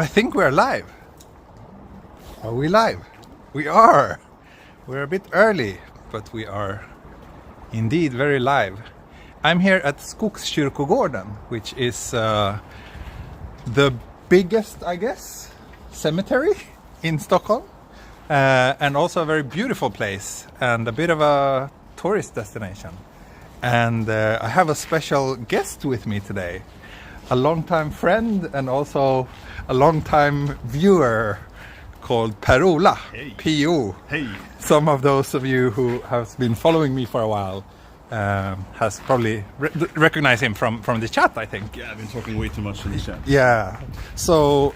I think we're live. Are we live? We are. We're a bit early, but we are indeed very live. I'm here at Skogskyrkogården, which is the biggest, I guess, cemetery in Stockholm. And also a very beautiful place and a bit of a tourist destination. And I have a special guest with me today. A long-time friend and also a long-time viewer called Per-Ola, hey. P.O. Hey. Some of those of you who have been following me for a while has probably recognized him from the chat, I think. Yeah, I've been talking way too much in the chat. Yeah, so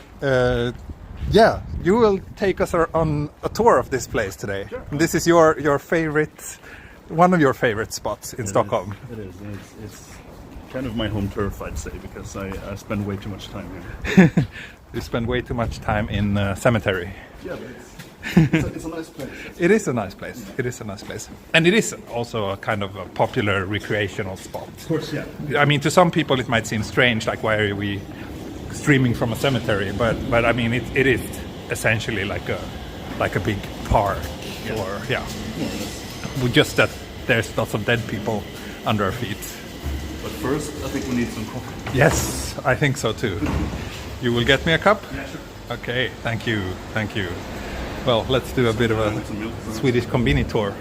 yeah, you will take us on a tour of this place today. Sure. This is your favorite, one of your favorite spots in Stockholm. It is. It's kind of my home turf, I'd say, because I spend way too much time here. You spend way too much time in cemetery. Yeah, but it's a nice place. It is a nice place. It is a nice place. And it is also a kind of a popular recreational spot. Of course, yeah. I mean, to some people it might seem strange, like why are we streaming from a cemetery? But I mean, it is essentially like a big park, Yeah. or with just that there's lots of dead people under our feet. But first, I think we need some coffee. Yes, I think so too. You will get me a cup? Yeah, sure. Okay, thank you. Well, let's do a bit of a Swedish combini tour.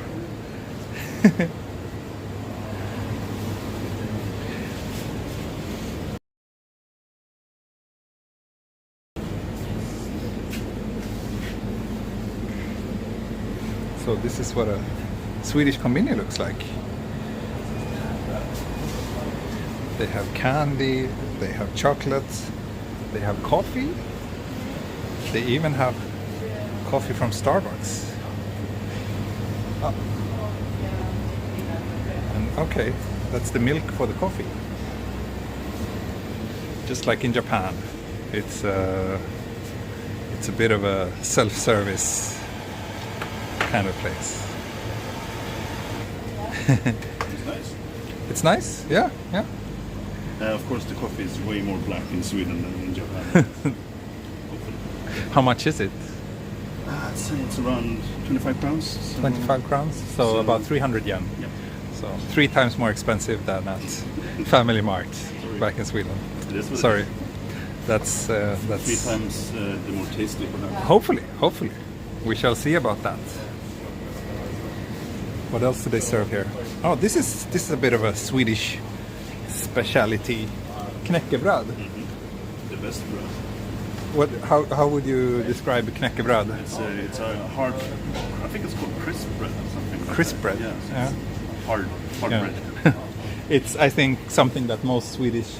So this is what a Swedish combini looks like. They have candy, they have chocolates, they have coffee. They even have coffee from Starbucks. Oh. And okay, that's the milk for the coffee. Just like in Japan, it's a bit of a self-service kind of place. It's nice. It's nice, yeah. Of course, the coffee is way more black in Sweden than in Japan. How much is it? I'd say it's around 25 crowns. So 25 crowns, so about 300 yen. Yep. So 3 times more expensive than at Family Mart back in Sweden. It is what Sorry, it that's 3 times the more tasty perhaps. Hopefully, we shall see about that. What else do they serve here? Oh, this is a bit of a Swedish speciality, knäckebröd. The best bread. What? How would you describe knäckebröd? It's a hard. I think it's called crisp bread or something. Like Crisp that. bread. Yeah. So Yeah. It's hard Yeah. bread. It's, I think, something that most Swedish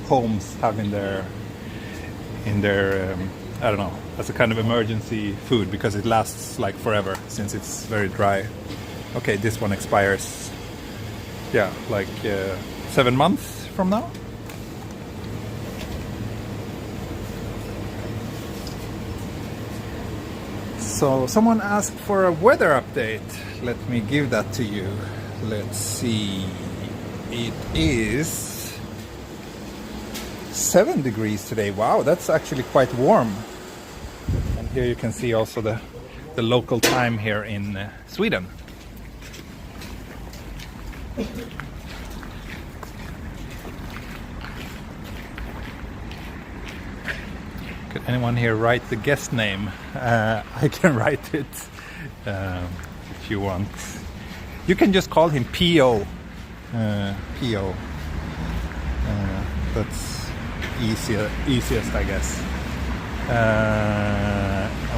homes have in their I don't know, as a kind of emergency food, because it lasts like forever since it's very dry. Okay, this one expires, like 7 months from now. So someone asked for a weather update. Let me give that to you. Let's see. It is 7 degrees today. Wow, that's actually quite warm. And here you can see also the local time here in Sweden. Could anyone here write the guest name? I can write it if you want. You can just call him P.O. P.O. That's easiest, I guess.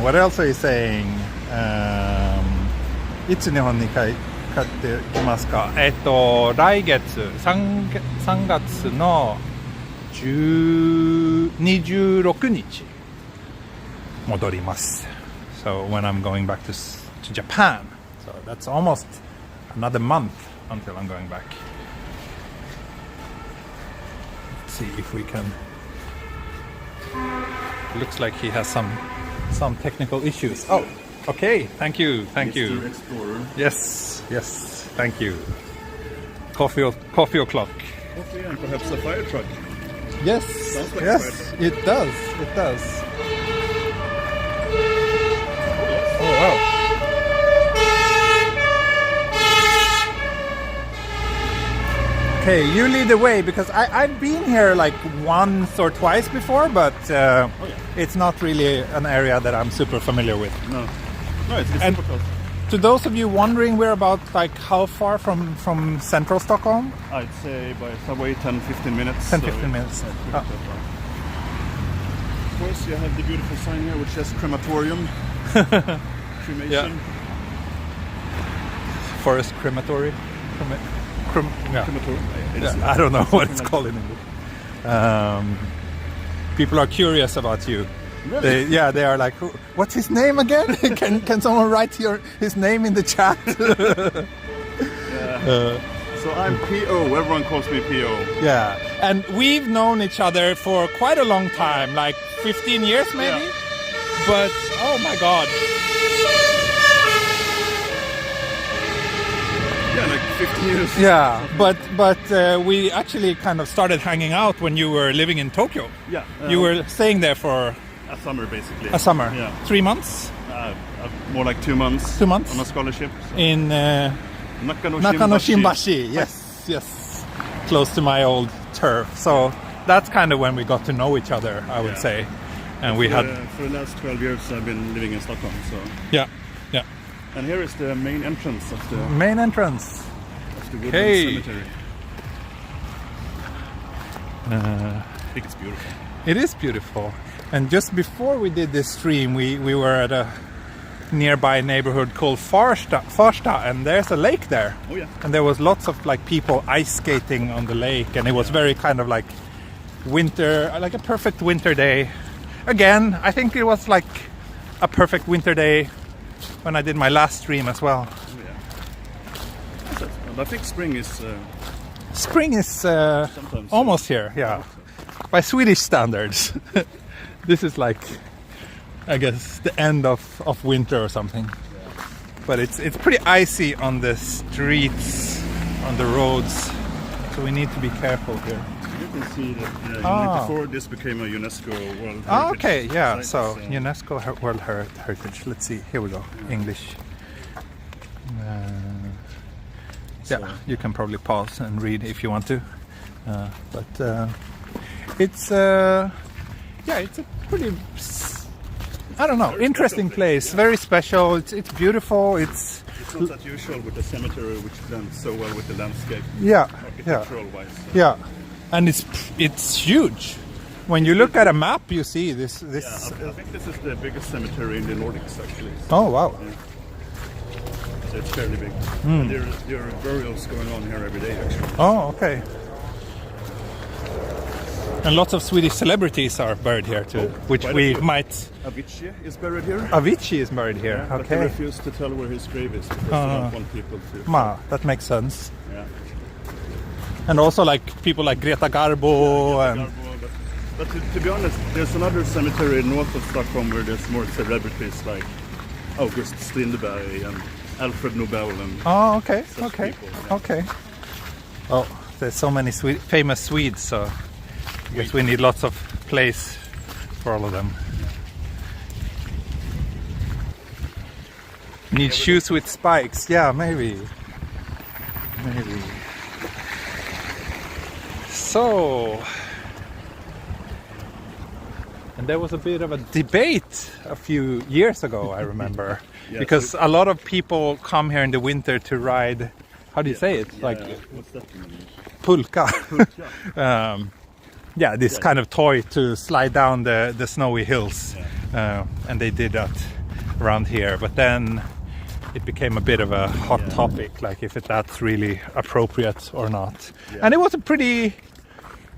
What else are you saying? いつ日本に帰ってきますか？来月3月の26日戻ります。So when I'm going back to Japan, so that's almost another month until I'm going back. Let's see if we can. Looks like he has some technical issues. Oh, okay. Thank you. Mr. Explorer. Yes. Thank you. Coffee o'clock. Coffee and perhaps a fire truck. Yes, Sounds like yes, quite- it does. It does. Oh wow. Okay, you lead the way because I've been here like once or twice before, but it's not really an area that I'm super familiar with. No, it's And- super close. To those of you wondering, we're about like how far from central Stockholm? I'd say by subway 10-15 minutes. 10-15 minutes. It's pretty Ah. close by. Of course, you have the beautiful sign here, which says crematorium. Cremation. Yeah. Forest crematory. Yeah. Crematorium. Yeah, I don't know what it's called in English. People are curious about you. Really? They are like, what's his name again? can someone write his name in the chat? So I'm PO. Everyone calls me PO. Yeah, and we've known each other for quite a long time, like 15 years maybe. Yeah. But oh my god, Yeah, like 15 years. yeah. But we actually kind of started hanging out when you were living in Tokyo. Yeah. You were staying there for a summer, basically. a summer, Yeah. 3 months More like 2 months. 2 months? On a scholarship. So. in Nakanoshimbashi. Yes, close to my old turf. So that's kind of when we got to know each other, I would Yeah. say. And we had, For the last 12 years, I've been living in Stockholm. So, yeah. and here is the main entrance of the Main entrance. Woodland Hey. Cemetery. I think it's beautiful. It is beautiful. And just before we did this stream, we were at a nearby neighborhood called Farsta, and there's a lake there. Oh yeah. And there was lots of like people ice skating on the lake, and it was very kind of like winter, like a perfect winter day. Again, I think it was like a perfect winter day when I did my last stream as well. Oh, yeah. And I think spring is Spring is sometimes almost here, yeah. By Swedish standards. This is like, I guess, the end of winter or something. But it's pretty icy on the streets, on the roads, so we need to be careful here. You can see that in '94 this became a UNESCO World Heritage Oh, okay, yeah, site, so UNESCO World Heritage. Let's see, here we go, English. Yeah, you can probably pause and read if you want to. But it's it's a pretty, I don't know, Very interesting special place, place. yeah. Very special. It's beautiful. It's not that usual with the cemetery, which blends so well with the landscape, Yeah, architectural wise. yeah, and it's huge. When you look at a map, you see this. Yeah, I think this is the biggest cemetery in the Nordics, actually. Oh wow. So it's fairly big. And there are burials going on here every day, actually. Oh, okay. And lots of Swedish celebrities are buried here too, which quite a we few. might. Avicii is buried here. Avicii is buried here. But he Okay. refused to tell where his grave is because they don't want people to. That makes sense. Yeah. And also like people like Greta Garbo and Garbo, but to be honest, there's another cemetery north of Stockholm where there's more celebrities like August Strindberg and Alfred Nobel and oh, okay, such okay, people, yeah. okay. Oh, there's so many famous Swedes, so I guess we need lots of place for all of them. Need shoes with spikes, yeah, maybe. So, and there was a bit of a debate a few years ago, I remember, Yeah, because so- a lot of people come here in the winter to ride. How do you say it? Like what's that in English? pulka. Yeah. This kind of toy to slide down the snowy hills, and they did that around here. But then it became a bit of a hot topic, like if that's really appropriate or not. Yeah. And it was a pretty,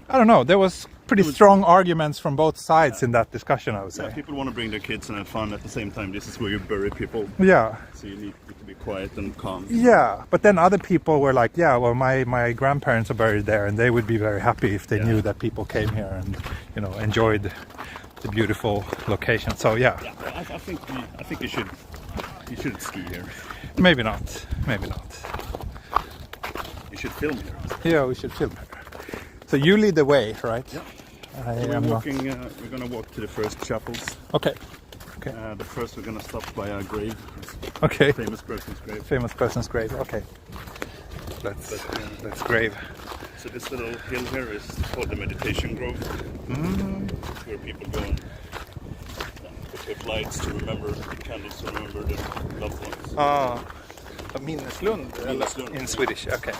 I don't know, there was pretty strong arguments from both sides in that discussion, I would say. Yeah, people want to bring their kids and have fun at the same time. This is where you bury people, Yeah. so you need to be quiet and calm. Yeah, but then other people were like, yeah, well, my grandparents are buried there, and they would be very happy if they knew that people came here and, enjoyed the beautiful location. So yeah, I think you should ski here. maybe not. You should film here. Yeah, we should film here. So you lead the way, right? Yeah. We're gonna walk to the first chapels. Okay. The first we're gonna stop by a grave. Okay. Famous person's grave. Famous person's grave. Okay. Let's grave. So this little hill here is called the Meditation Grove. It's where people go and put up lights to remember, candles to remember their loved ones. Minneslund in Swedish. Okay.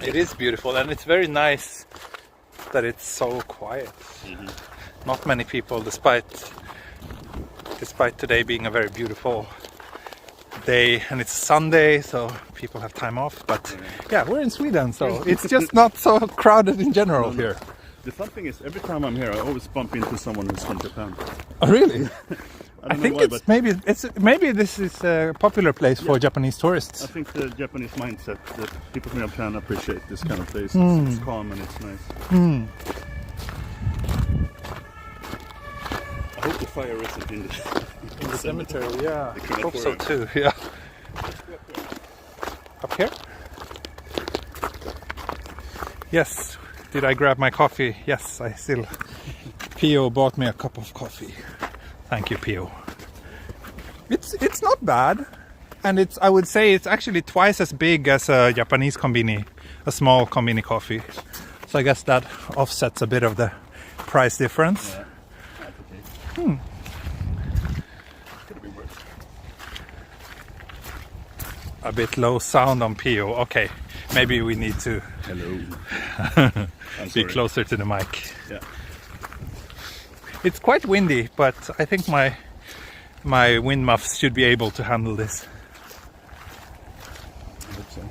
It is beautiful, and it's very nice that it's so quiet. Not many people, despite today being a very beautiful day, and it's Sunday, so people have time off. But yeah, we're in Sweden, so it's just not so crowded in general here. The fun thing is, every time I'm here, I always bump into someone who's from Japan. Oh, really? I think maybe this is a popular place for Japanese tourists. I think the Japanese mindset that people from Japan appreciate this kind of place. It's calm and it's nice. I hope the fire isn't in the cemetery. Yeah, I hope so too. Yeah. Up here? Yes. Did I grab my coffee? Yes, I still. Pio bought me a cup of coffee. Thank you, Pio. It's not bad, and I would say it's actually twice as big as a Japanese konbini, a small konbini coffee. So I guess that offsets a bit of the price difference. Yeah. A bit low sound on Pio. Okay, maybe we need to be closer to the mic. Yeah. It's quite windy, but I think my wind muffs should be able to handle this. I hope so.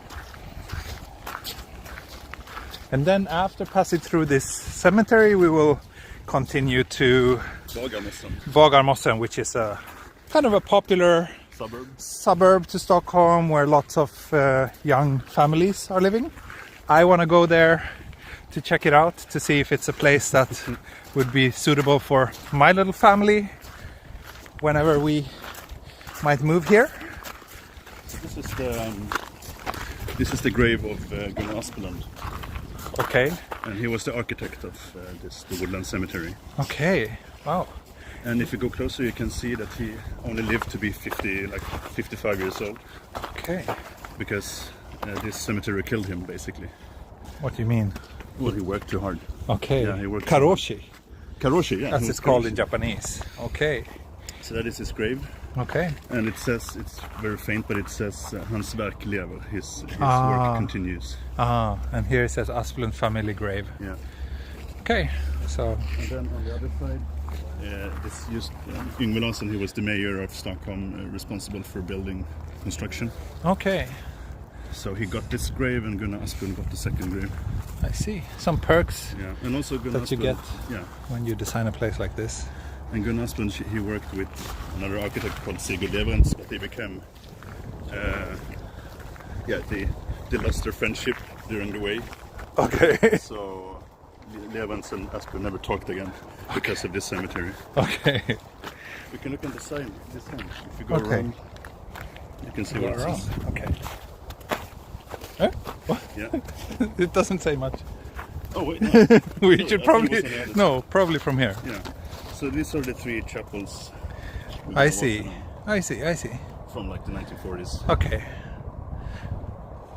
And then after passing through this cemetery, we will continue to Bagarmossen, which is a kind of a popular suburb to Stockholm, where lots of young families are living. I want to go there to check it out, to see if it's a place that would be suitable for my little family whenever we might move here. This is the grave of Gunnar Aspeland. Okay. And he was the architect of the Woodland cemetery. Okay. Wow. And if you go closer, you can see that he only lived to be 55 years old. Okay. Because this cemetery killed him, basically. What do you mean? Well, he worked too hard. Okay. Yeah, he worked. Karoshi. Karoshi, yeah. As it's called in Japanese. Okay. So that is his grave. Okay. And it says, it's very faint, but it says Hans Werk lever. His work continues. And here it says Asplund family grave. Yeah. Okay. So. And then on the other side, this used Yngve Larsson, he was the mayor of Stockholm, responsible for building construction. Okay. So he got this grave, and Gunnar Asplund got the second grave. I see. Some perks. Yeah, and also Gunnar that you Asplund, get yeah, when you design a place like this. And Gunnar Asplund, he worked with another architect called Sigurd Leverens, but they became, they lost their friendship during the way. Okay. So Leverens and Asplund never talked again because of this cemetery. Okay. We can look at the sign. This sign. If you go around, you can see what it says. Okay. What? Yeah. It doesn't say much. Oh wait, no. We should probably probably from here. Yeah. So these are the three chapels. I see. From like the 1940s. Okay.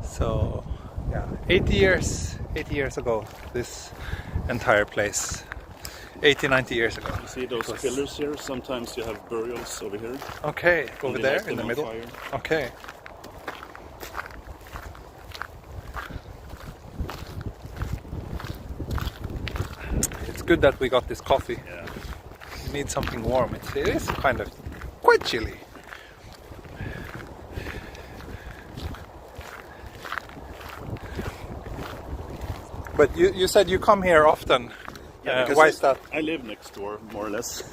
So, yeah, 80 years ago, this entire place. 80, 90 years ago. You see those pillars here? Sometimes you have burials over here. Okay, over there in the middle. Fire. Okay. It's good that we got this coffee. Yeah. You need something warm. It is kind of quite chilly. But you said you come here often. Yeah, why is that? I live next door, more or less.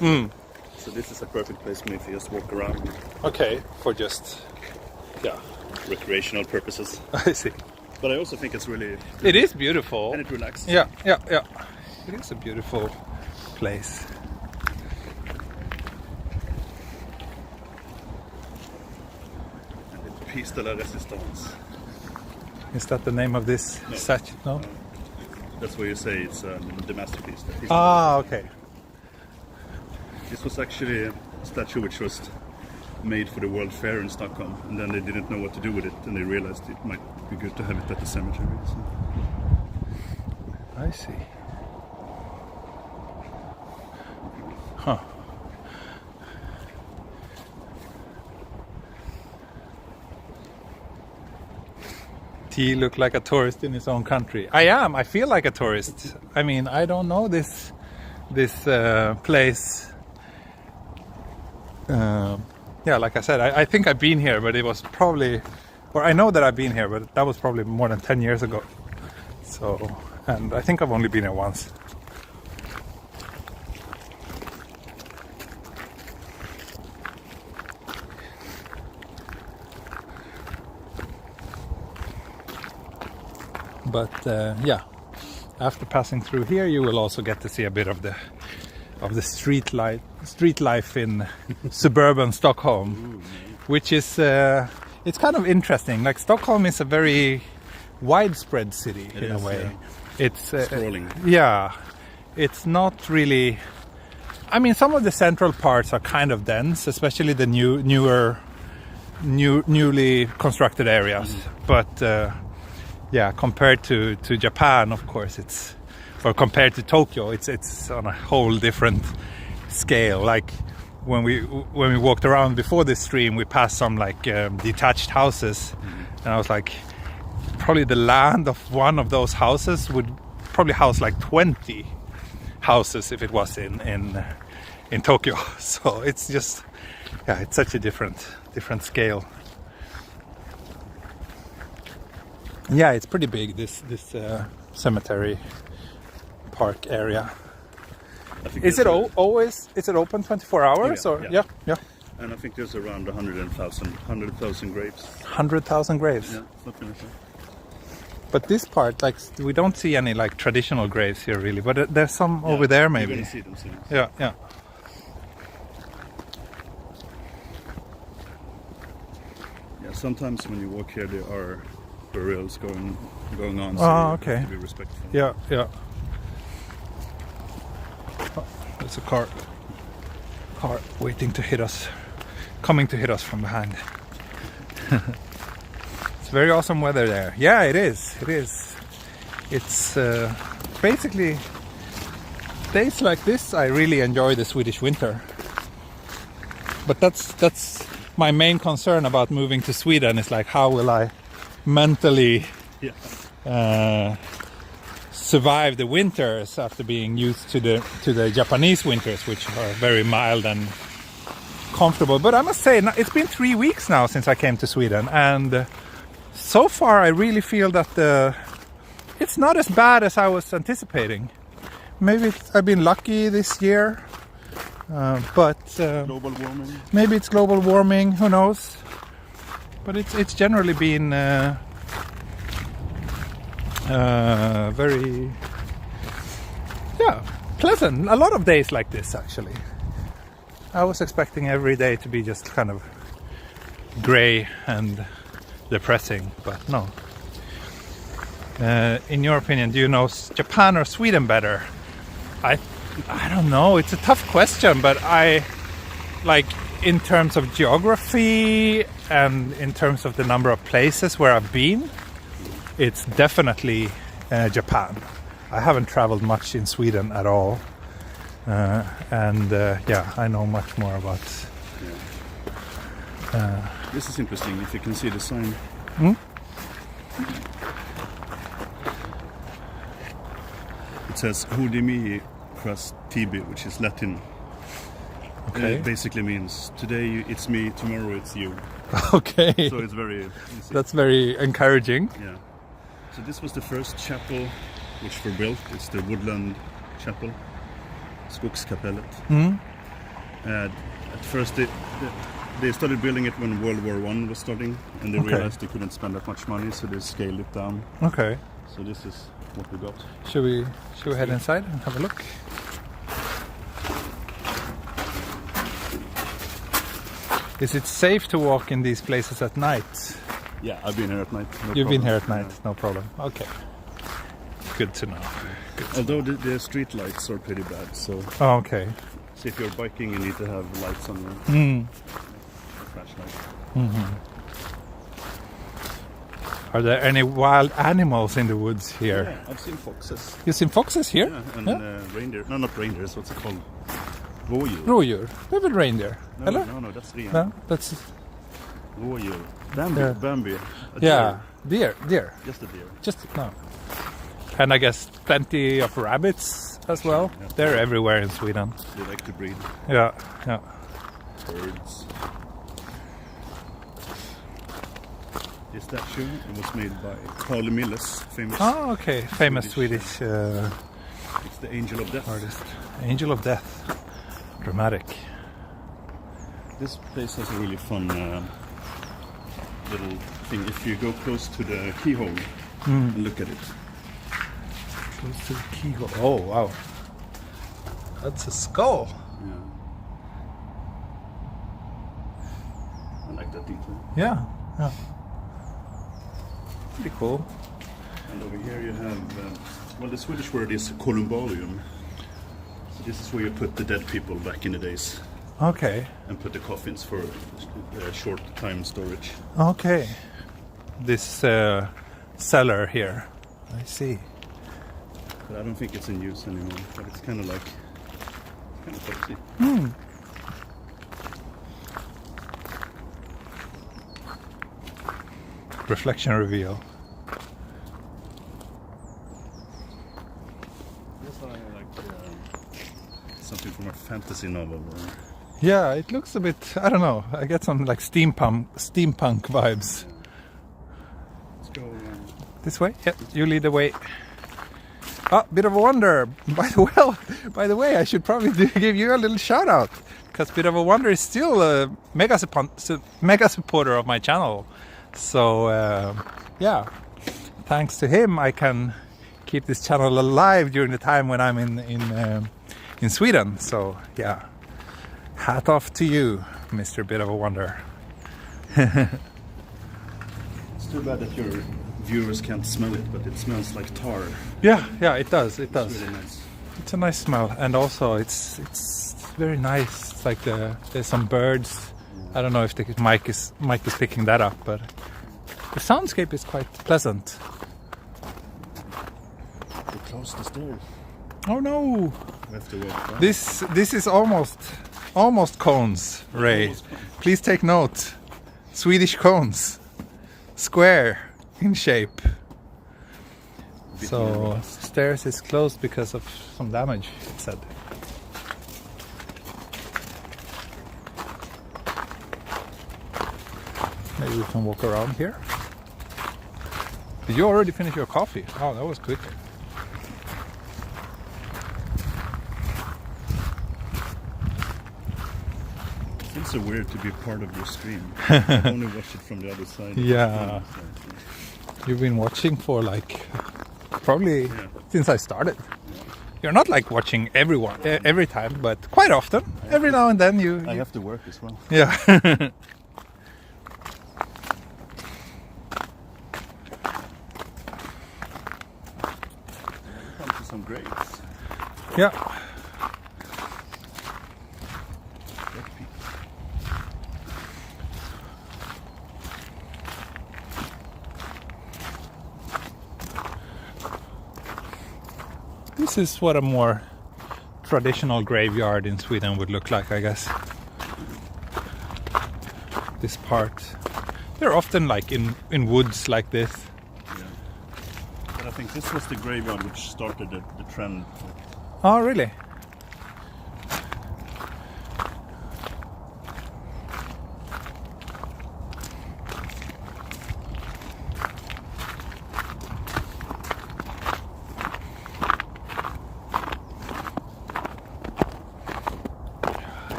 So this is a perfect place for me to just walk around. Okay, for just recreational purposes. I see. But I also think it's really... It is beautiful. And it relaxes. Yeah. It is a beautiful place. And it's piece de la resistance. Is that the name of this No. statue? No? That's why you say it's the masterpiece. That he's Ah, okay. This was actually a statue which was made for the World Fair in Stockholm, and then they didn't know what to do with it, and they realized it might be good to have it at the cemetery. So. I see. Huh. He looked like a tourist in his own country. I am. I feel like a tourist. I mean, I don't know this place. Yeah, like I said, I think I've been here, but it was probably, or I know that I've been here, but that was probably more than 10 years ago. So, and I think I've only been here once. But yeah, after passing through here, you will also get to see a bit of the street life in suburban Stockholm, which is it's kind of interesting. Like Stockholm is a very widespread city in a way. It's Sprawling. Yeah, it's not really. I mean, some of the central parts are kind of dense, especially the newly constructed areas. But yeah, compared to Japan, of course, or compared to Tokyo, it's on a whole different scale. Like when we walked around before this stream, we passed some like detached houses, and I was like, probably the land of one of those houses would probably house like 20 houses if it was in Tokyo. So it's just, yeah, it's such a different scale. Yeah, it's pretty big, this cemetery park area. Is it open 24 hours? Yeah, or yeah. Yeah. And I think there's around 100,000 graves. 100,000 graves. Yeah, something like that. But this part, like, we don't see any like traditional graves here really, but there's some over there maybe. You're gonna see them soon. Yeah. Yeah, sometimes when you walk here, there are burials going on. So Oh, you okay. have to be respectful. Yeah. Oh, there's a car waiting to hit us, coming to hit us from behind. It's very awesome weather there. Yeah, it is. It's basically days like this. I really enjoy the Swedish winter. But that's my main concern about moving to Sweden. Is like, how will I mentally survive the winters after being used to the Japanese winters, which are very mild and comfortable. But I must say, it's been 3 weeks now since I came to Sweden, and so far I really feel that it's not as bad as I was anticipating. Maybe I've been lucky this year, but Global warming. maybe it's global warming, who knows. But it's generally been very pleasant. A lot of days like this, actually. I was expecting every day to be just kind of grey and depressing, but no. In your opinion, do you know Japan or Sweden better? I don't know. It's a tough question, but I like, in terms of geography and in terms of the number of places where I've been, it's definitely Japan. I haven't traveled much in Sweden at all, and I know much more about. This is interesting. If you can see the sign. It says "Hodimi Kras Tibi," which is Latin. Okay. It basically means today it's me, tomorrow it's you. Okay. So it's very easy. That's very encouraging. Yeah. So this was the first chapel which were built. It's the Woodland chapel, Skogskyrkogården. At first they started building it when World War I was starting, and they realized they couldn't spend that much money, so they scaled it down. Okay. So this is what we got. Should we head inside and have a look? Is it safe to walk in these places at night? Yeah, I've been here at night. You've been here at night, no problem. Okay. Good to know. Although the street lights are pretty bad, so... Oh, okay. So if you're biking, you need to have lights on your flashlight. Are there any wild animals in the woods here? Yeah, I've seen foxes. You've seen foxes here? Yeah, and reindeer. No, not reindeers. What's it called? Rådjur. Rådjur. Det är väl reindeer? Eller? No, that's real. No, that's... Rådjur. Bambi. Yeah, deer. Just a deer. No. And I guess plenty of rabbits as well. Yeah. They're everywhere in Sweden. They like to breed. Yeah. Birds. This statue was made by Carl Milles, famous. Oh, okay. Famous Swedish It's the Angel of Death. artist. Angel of Death. Dramatic. This place has a really fun little thing. If you go close to the keyhole and look at it. Close to the keyhole. Oh, wow. That's a skull. Yeah. I like that detail. Yeah. Pretty cool. And over here you have, well, the Swedish word is columbarium. So this is where you put the dead people back in the days. Okay. And put the coffins for short time storage. Okay. This cellar here. I see. But I don't think it's in use anymore. But it's kind of foxy. Reflection reveal. This I like something from a fantasy novel. Yeah, it looks a bit, I don't know, I get some like steampunk vibes. Let's go. This way? Yeah, you lead the way. Ah, bit of a wonder. By the way, I should probably give you a little shout out, because Bit of a Wonder is still a mega supporter of my channel. So yeah, thanks to him, I can keep this channel alive during the time when I'm in Sweden. So yeah, hat off to you, Mr. Bit of a Wonder. It's too bad that your viewers can't smell it, but it smells like tar. Yeah, it does. It does. It's really nice. It's a nice smell, and also it's very nice. It's like there's some birds. I don't know if the mic is picking that up, but the soundscape is quite pleasant. We close the stairs. Oh no! We have to walk back. This is almost cones, Ray. Please take note. Swedish cones, square in shape. So stairs is closed because of some damage, it said. Maybe we can walk around here. Did you already finish your coffee? Oh, that was quick. It feels so weird to be part of your stream. I only watch it from the other side. Yeah. You've been watching for like probably since I started. You're not like watching everyone every time, but quite often. Every now and then you I have to work as well. Yeah. Come to some grapes. Yeah. This is what a more traditional graveyard in Sweden would look like, I guess. This part. They're often like in woods like this. Yeah. But I think this was the graveyard which started the trend. Oh, really?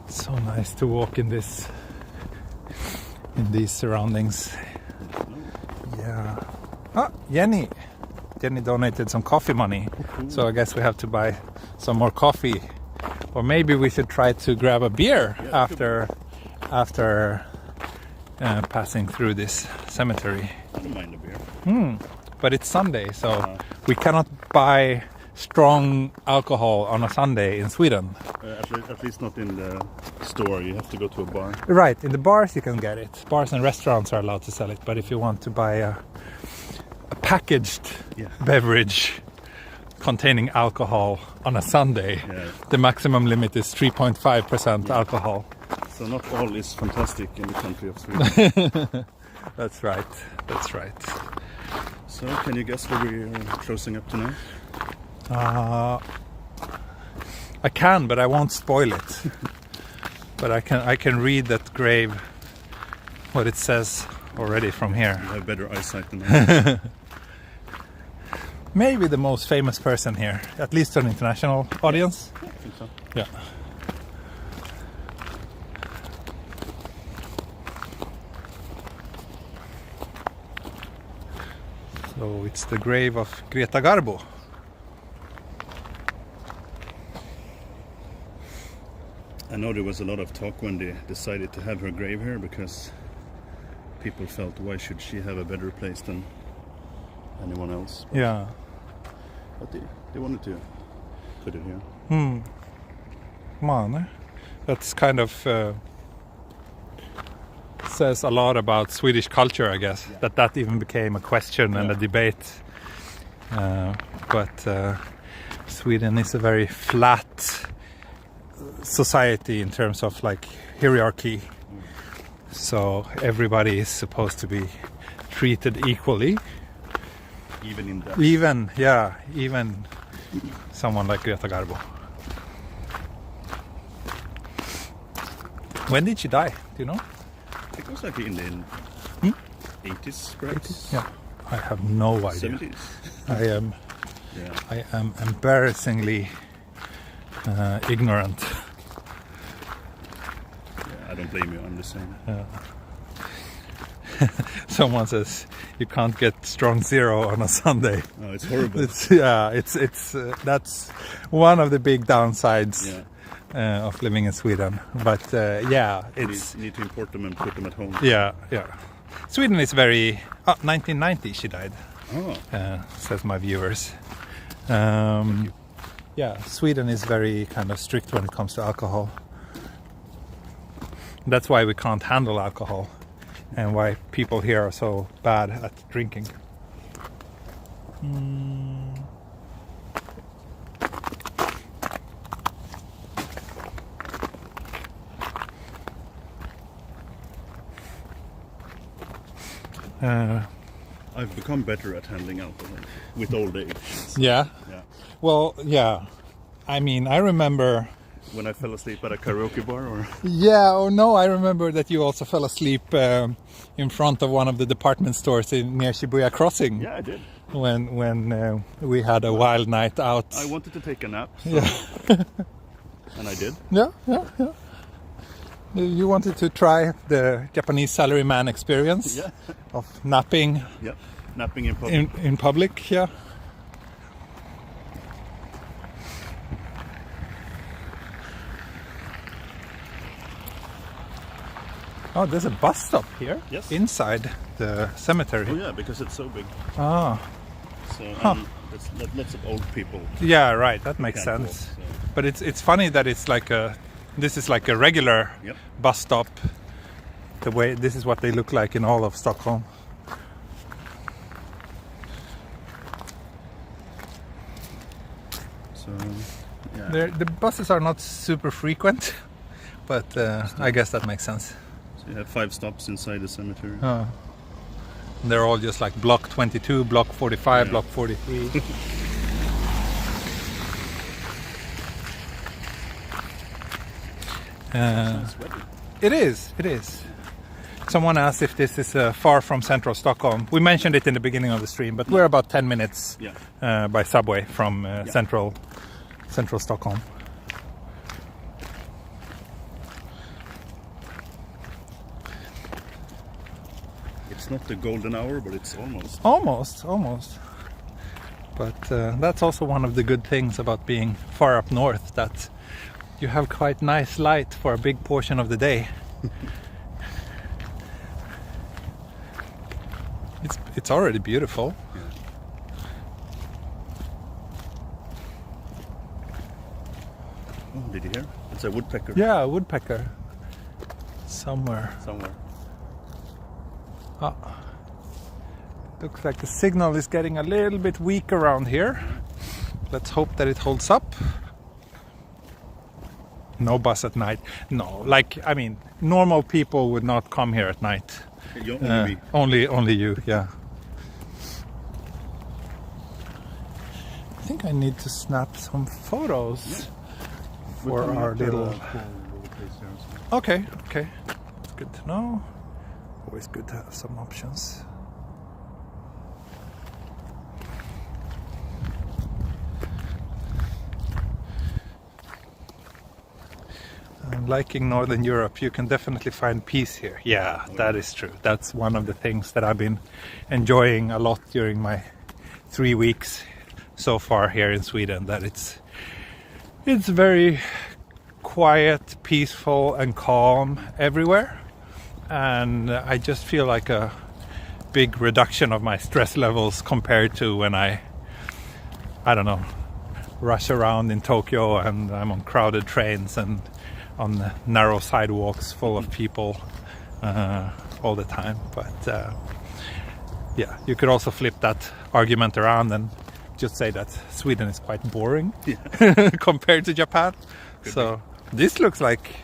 So nice to walk in these surroundings. Yeah. Ah, Jenny donated some coffee money, so I guess we have to buy some more coffee, or maybe we should try to grab a beer after passing through this cemetery. I don't mind a beer. But it's Sunday, so we cannot buy strong alcohol on a Sunday in Sweden. At least not in the store. You have to go to a bar. Right, in the bars you can get it. Bars and restaurants are allowed to sell it, but if you want to buy a packaged beverage containing alcohol on a Sunday, the maximum limit is 3.5% alcohol. So not all is fantastic in the country of Sweden. That's right, that's right. So can you guess where we're closing up tonight? I can, but I won't spoil it. But I can read that grave, what it says already from here. You have better eyesight than I. Maybe the most famous person here, at least to an international audience. I think so. Yeah. So it's the grave of Greta Garbo. I know there was a lot of talk when they decided to have her grave here because people felt, why should she have a better place than anyone else? Yeah. But they wanted to put it here. Man, that's kind of says a lot about Swedish culture, I guess. That even became a question and a debate. But Sweden is a very flat society in terms of like hierarchy. So everybody is supposed to be treated equally. Even in that. Even someone like Greta Garbo. When did she die? Do you know? It was like in the 80s, perhaps. 80s? Yeah, I have no idea. 70s. I am embarrassingly ignorant. I don't blame you. I'm the same. Someone says you can't get strong zero on a Sunday. Oh, it's horrible. It's that's one of the big downsides of living in Sweden. But it's you need to import them and put them at home. Yeah. Sweden is very 1990 she died. Oh. Says my viewers. Sweden is very kind of strict when it comes to alcohol. That's why we can't handle alcohol and why people here are so bad at drinking. I've become better at handling alcohol with old age. Yeah? Yeah. Well, yeah. I mean, I remember... When I fell asleep at a karaoke bar, or? Yeah, or no, I remember that you also fell asleep in front of one of the department stores near Shibuya Crossing. Yeah, I did. When we had a wild night out. I wanted to take a nap, so and I did. Yeah. You wanted to try the Japanese salaryman experience of napping. Yeah, napping in public. In public, yeah. Oh, there's a bus stop here. Yes. Inside the cemetery. Oh yeah, because it's so big. Ah. So there's lots of old people. Yeah, right. That makes Can't sense. walk, so. But it's funny that this is like a regular bus stop. This is what they look like in all of Stockholm. So yeah. The buses are not super frequent, but I guess that makes sense. So you have 5 stops inside the cemetery. They're all just like block 22, block 45, block 43. It is. Someone asked if this is far from central Stockholm. We mentioned it in the beginning of the stream, but we're about 10 minutes by subway from central Stockholm. It's not the golden hour, but it's almost. Almost. But that's also one of the good things about being far up north, that you have quite nice light for a big portion of the day. It's already beautiful. Yeah. Oh, did you hear? It's a woodpecker. Yeah, a woodpecker. Somewhere. Ah. Looks like the signal is getting a little bit weak around here. Let's hope that it holds up. No bus at night. No, like, I mean, normal people would not come here at night. Only you, yeah. I think I need to snap some photos for our little... Okay. It's good to know. Always good to have some options. And liking Northern Europe, you can definitely find peace here. Yeah, that is true. That's one of the things that I've been enjoying a lot during my 3 weeks so far here in Sweden. That it's very quiet, peaceful, and calm everywhere. And I just feel like a big reduction of my stress levels compared to when I don't know, rush around in Tokyo and I'm on crowded trains and on the narrow sidewalks full of people all the time. But yeah, you could also flip that argument around and just say that Sweden is quite boring compared to Japan. So this looks like,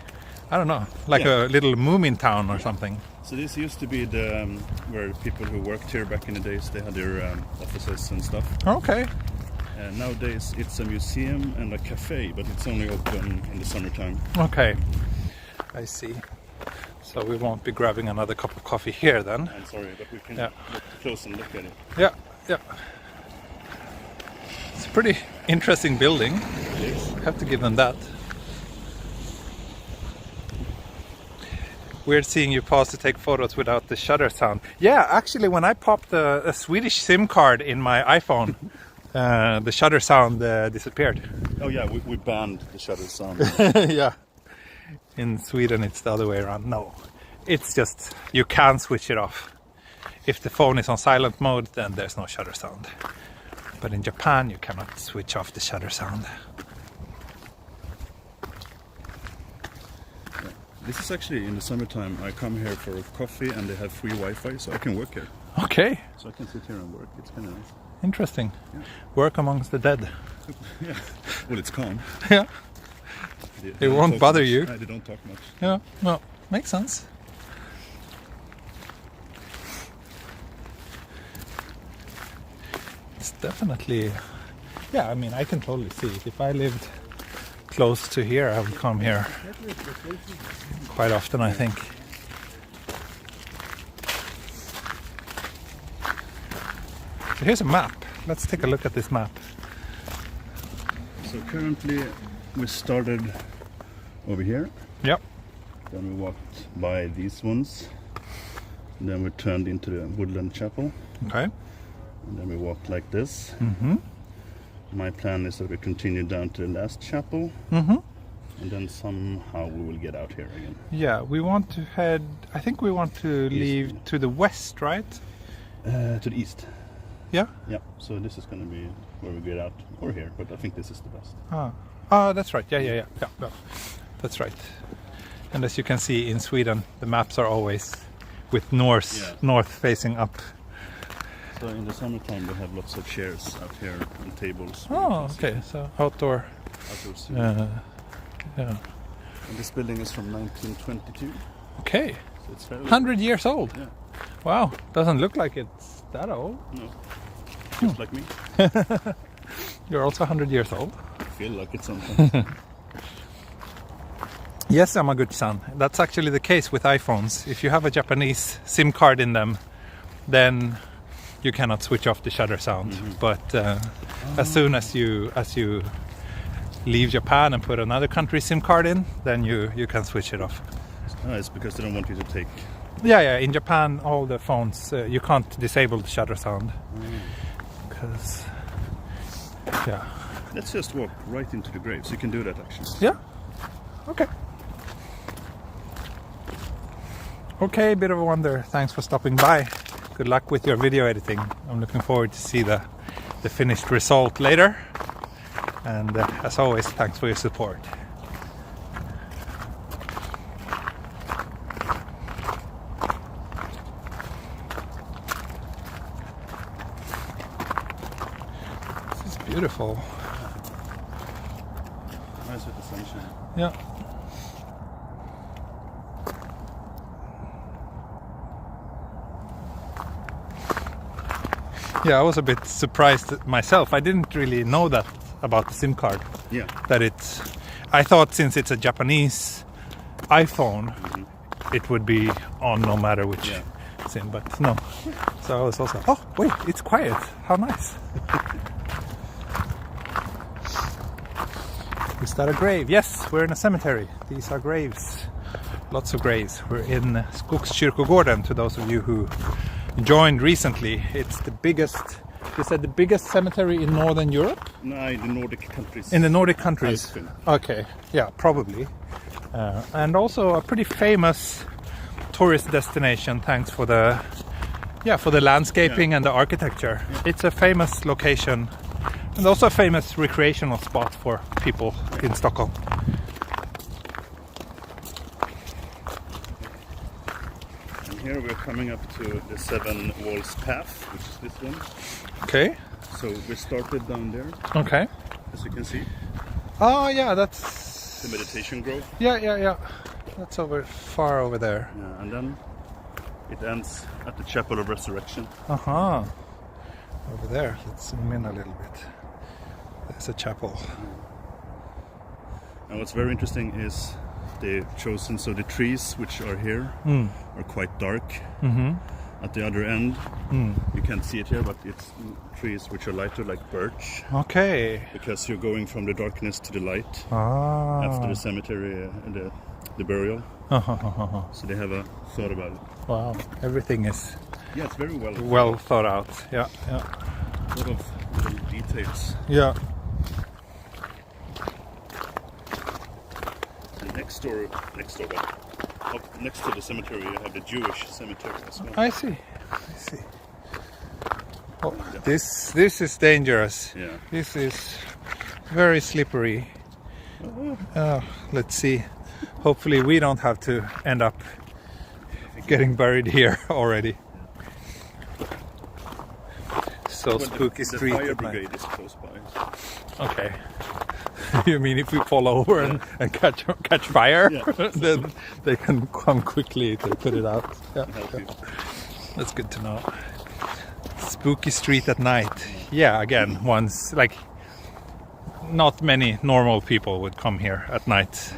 I don't know, like a little Moomin town or something. So this used to be the where people who worked here back in the days, they had their offices and stuff. Okay. Nowadays it's a museum and a cafe, but it's only open in the summertime. Okay, I see. So we won't be grabbing another cup of coffee here then. I'm sorry, but we can look close and look at it. Yeah. It's a pretty interesting building. It is. I have to give them that. Weird seeing you pause to take photos without the shutter sound. Yeah, actually when I popped a Swedish SIM card in my iPhone, the shutter sound disappeared. Oh yeah, we banned the shutter sound. Yeah. In Sweden it's the other way around. No, it's just you can switch it off. If the phone is on silent mode, then there's no shutter sound. But in Japan you cannot switch off the shutter sound. This is actually in the summertime. I come here for coffee and they have free Wi-Fi, so I can work here. Okay. So I can sit here and work. It's kind of nice. Interesting. Yeah. Work amongst the dead. Yeah. Well, it's calm. Yeah. They It won't bother much. you. They don't talk much. Yeah. No, makes sense. It's definitely, yeah, I mean, I can totally see it. If I lived close to here, I would come here quite often, I think. So here's a map. Let's take a look at this map. So currently we started over here. Yep. Then we walked by these ones. And then we turned into the Woodland chapel. Okay. And then we walked like this. Mm-hmm. My plan is that we continue down to the last chapel. Mm-hmm. And then somehow we will get out here again. Yeah, we want to head, I think we want to leave to the west, right? To the east. Yeah? Yeah, so this is going to be where we get out, or here, but I think this is the best. Oh, that's right. Yeah. That's right. And as you can see in Sweden, the maps are always with north facing up. So in the summertime we have lots of chairs out here and tables. Oh, okay. So outdoor. Yeah. Yeah. And this building is from 1922. Okay. So it's fairly 100 years old. Yeah. Wow. Doesn't look like it's that old. No. Just like me. You're also 100 years old. I feel like it's something. Yes, Yamaguchi-san. That's actually the case with iPhones. If you have a Japanese SIM card in them, then you cannot switch off the shutter sound. Mm-hmm. But as soon as you leave Japan and put another country's SIM card in, then you can switch it off. It's because they don't want you to take... Yeah. In Japan, all the phones, you can't disable the shutter sound. Because, yeah. Let's just walk right into the grave, so you can do that actually. Yeah? Okay. Okay, bit of a wonder. Thanks for stopping by. Good luck with your video editing. I'm looking forward to see the finished result later. And as always, thanks for your support. This is beautiful. Nice with the sunshine. Yeah. Yeah, I was a bit surprised myself. I didn't really know that about the SIM card. Yeah. I thought since it's a Japanese iPhone, it would be on no matter which SIM, but no. So I was also, oh wait, it's quiet. How nice. Is that a grave? Yes, we're in a cemetery. These are graves. Lots of graves. We're in Skogskyrkogården, to those of you who joined recently. It's the biggest, you said the biggest cemetery in Northern Europe? No, in the Nordic countries. In the Nordic countries? Iceland. Okay, yeah, probably. And also a pretty famous tourist destination, thanks for the landscaping and the architecture. Yeah. It's a famous location and also a famous recreational spot for people in Stockholm. Here we're coming up to the 7 Walls path, which is this one. Okay. So we started down there. Okay. As you can see. Oh yeah, that's the meditation grove. Yeah. That's far over there. Yeah, and then it ends at the Chapel of Resurrection. Over there. Let's zoom in a little bit. There's a chapel. And what's very interesting is they've chosen, so the trees which are here are quite dark. At the other end, you can't see it here, but it's trees which are lighter, like birch. Okay. Because you're going from the darkness to the light after the cemetery and the burial. So they have a thought about it. Wow, everything is it's very well thought out. Yeah. A lot of little details. Yeah. Next to the cemetery, you have the Jewish cemetery as well. I see. Oh, this is dangerous. Yeah. This is very slippery. Let's see. Hopefully we don't have to end up getting buried here already. So spooky street. The fire brigade is close by. Okay. You mean if we fall over and catch fire, then they can come quickly to put it out. Yeah. That's good to know. Spooky street at night. Yeah, again, once like not many normal people would come here at night,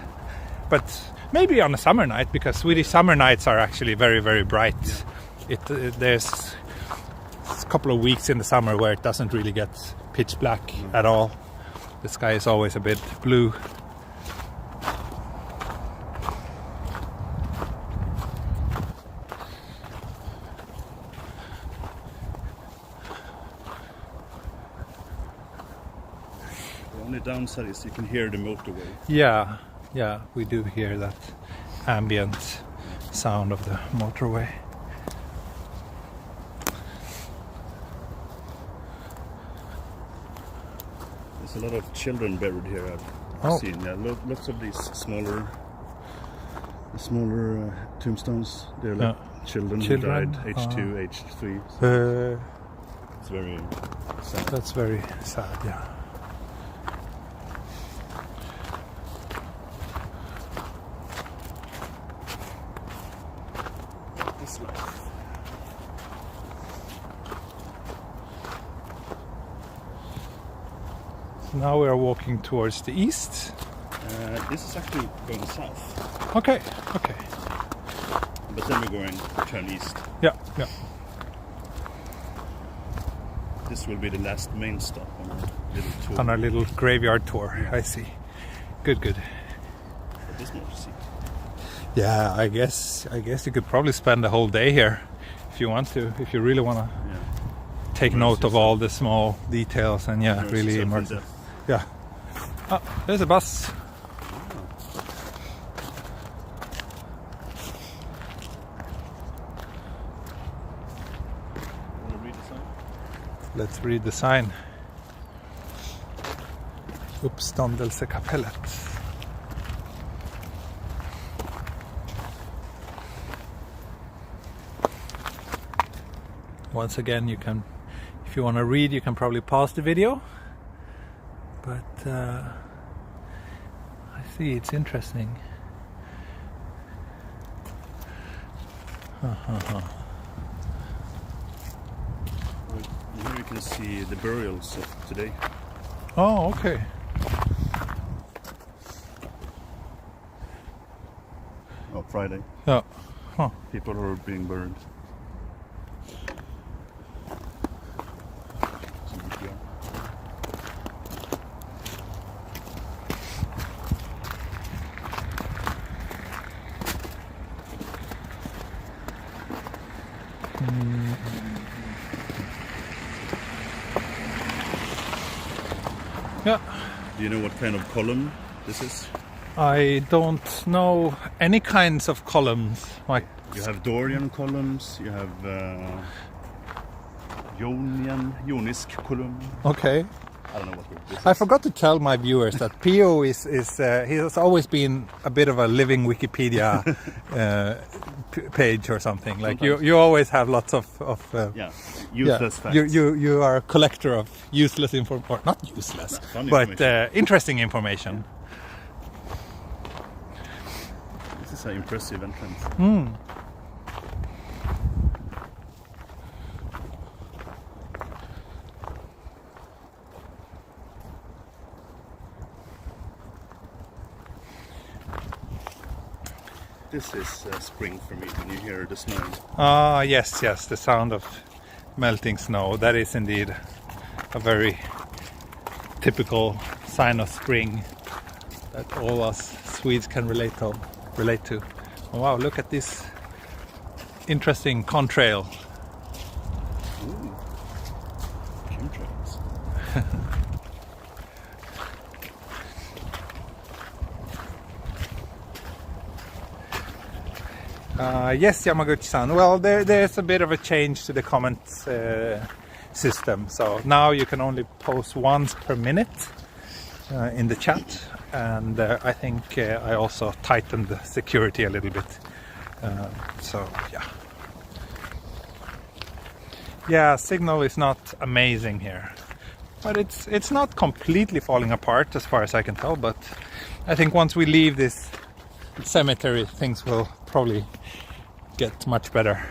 but maybe on a summer night, because Swedish summer nights are actually very, very bright. There's a couple of weeks in the summer where it doesn't really get pitch black at all. The sky is always a bit blue. The only downside is you can hear the motorway. Yeah, we do hear that ambient sound of the motorway. There's a lot of children buried here, I've seen. Yeah, lots of these smaller tombstones. They're like children who died, age 2, age 3. So it's very sad. That's very sad, yeah. This life. Now we are walking towards the east. This is actually going south. Okay. But then we're going to turn east. Yeah. This will be the last main stop on our little tour. On our little graveyard tour. I see. Good. But there's more to see. Yeah, I guess you could probably spend the whole day here if you want to, if you really want to take note of all the small details and really immerse it. Yeah. Oh, there's a bus. Let's read the sign. Uppståndelsekapellet. Once again, you can, if you want to read, you can probably pause the video. But I see it's interesting. Here you can see the burials of today. Oh, okay. Oh, Friday. Yeah. Huh. People who are being buried. Yeah. Do you know what kind of column this is? I don't know any kinds of columns. Like You have Dorian columns, you have Jonisk column. okay. I don't know what this is. I forgot to tell my viewers that Pio is he has always been a bit of a living Wikipedia page or something. Like you always have lots of Yeah, useless facts. You are a collector of useless information, or not useless, Fun but information. interesting information. This is an impressive entrance. This is spring for me when you hear the snow. Ah, yes, the sound of melting snow. That is indeed a very typical sign of spring that all us Swedes can relate to. Oh, wow, look at this interesting contrail. Ooh, chemtrails. Yes, Yamaguchi-san. Well, there's a bit of a change to the comments system. So now you can only post once per minute in the chat. And I think I also tightened the security a little bit. So, yeah. Yeah, signal is not amazing here. But it's not completely falling apart as far as I can tell. But I think once we leave this cemetery, things will probably get much better.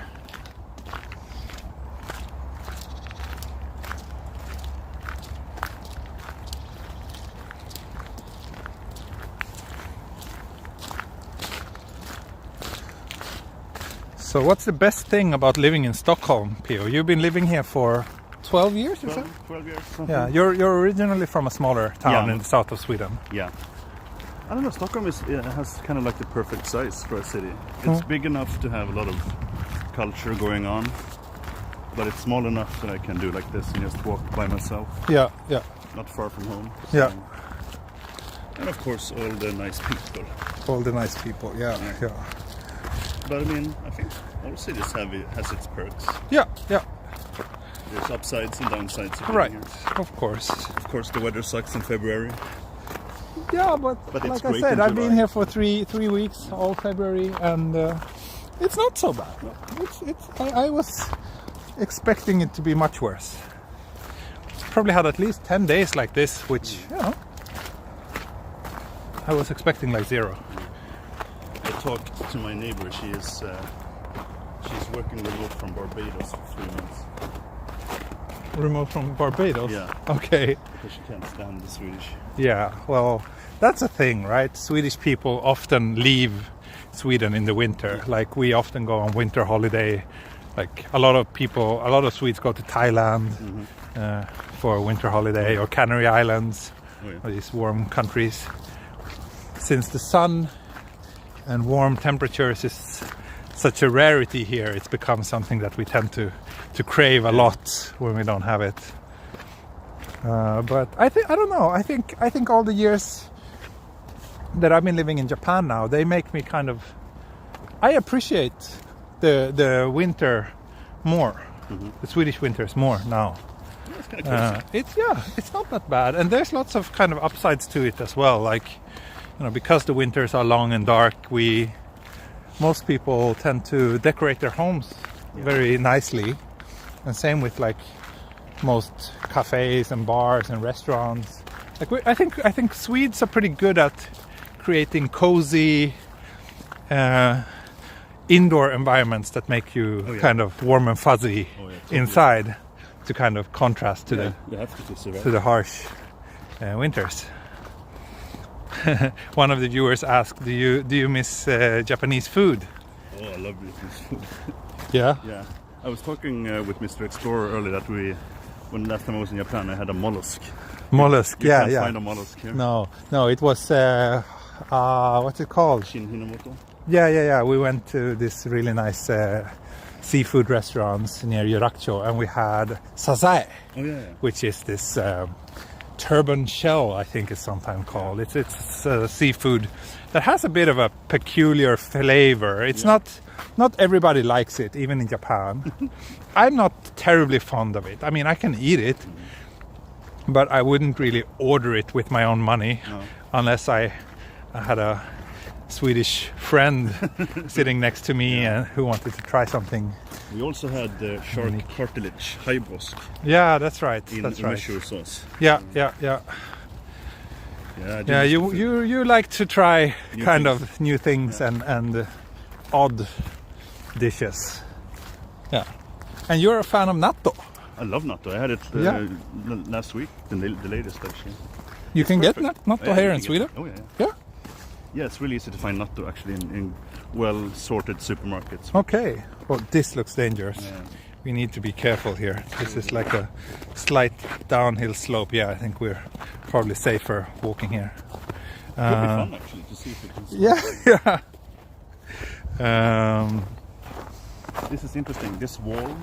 So what's the best thing about living in Stockholm, Pio? You've been living here for 12 years or so? 12 years. Yeah, you're originally from a smaller town in the south of Sweden. Yeah. I don't know, Stockholm has kind of like the perfect size for a city. It's big enough to have a lot of culture going on, but it's small enough that I can do like this and just walk by myself. Yeah. Not far from home. Yeah. And of course all the nice people. All the nice people, yeah. But I mean, I think all cities has its perks. Yeah. There's upsides and downsides of Right, living here. of course. Of course the weather sucks in February. Yeah, but it's like I great said, in I've been July. here for three weeks, all February, and it's not so bad. I was expecting it to be much worse. Probably had at least 10 days like this, which, you know, I was expecting like 0. I talked to my neighbor. She's working remote from Barbados for 3 months. Remote from Barbados? Yeah. Okay. Because she can't stand the Swedish. Yeah, well, that's a thing, right? Swedish people often leave Sweden in the winter. Like, we often go on winter holiday. Like, a lot of Swedes go to Thailand for a winter holiday, or Canary Islands, or these warm countries. Since the sun and warm temperatures is such a rarity here, it's become something that we tend to crave a lot when we don't have it. But I don't know. I think all the years that I've been living in Japan now, they make me kind of. I appreciate the winter more, the Swedish winters more now. It's kind of cozy. It's not that bad, and there's lots of kind of upsides to it as well. Like, because the winters are long and dark, most people tend to decorate their homes very nicely, and same with like most cafes and bars and restaurants. Like I think Swedes are pretty good at creating cozy indoor environments that make you kind of warm and fuzzy inside, to kind of contrast to the harsh winters. One of the viewers asked, "Do you miss Japanese food?" Oh, I love Japanese food. Yeah. Yeah. I was talking with Mr. Explorer earlier that when last time I was in Japan, I had a mollusk. Mollusk, you yeah, can't find a mollusk here. No, it was what's it called? Shin Hinomoto. Yeah. We went to this really nice seafood restaurants near Yorakucho, and we had sazae, which is this turban shell, I think it's sometimes called. It's seafood that has a bit of a peculiar flavor. It's not everybody likes it, even in Japan. I'm not terribly fond of it. I mean, I can eat it, but I wouldn't really order it with my own money unless I had a Swedish friend sitting next to me and who wanted to try something. We also had shark cartilage, haibrosk. Yeah, that's right. In measure sauce. Yeah. Yeah, you like to try new things and odd dishes. Yeah. And you're a fan of natto. I love natto. I had it last week, the latest actually. You can get natto here in Sweden? Oh yeah. Yeah? Yeah, it's really easy to find natto actually in well-sorted supermarkets. Okay. Well, this looks dangerous. Yeah. We need to be careful here. This is like a slight downhill slope. Yeah, I think we're probably safer walking here. It would be fun actually to see if we can. Yeah. This is interesting. This wall,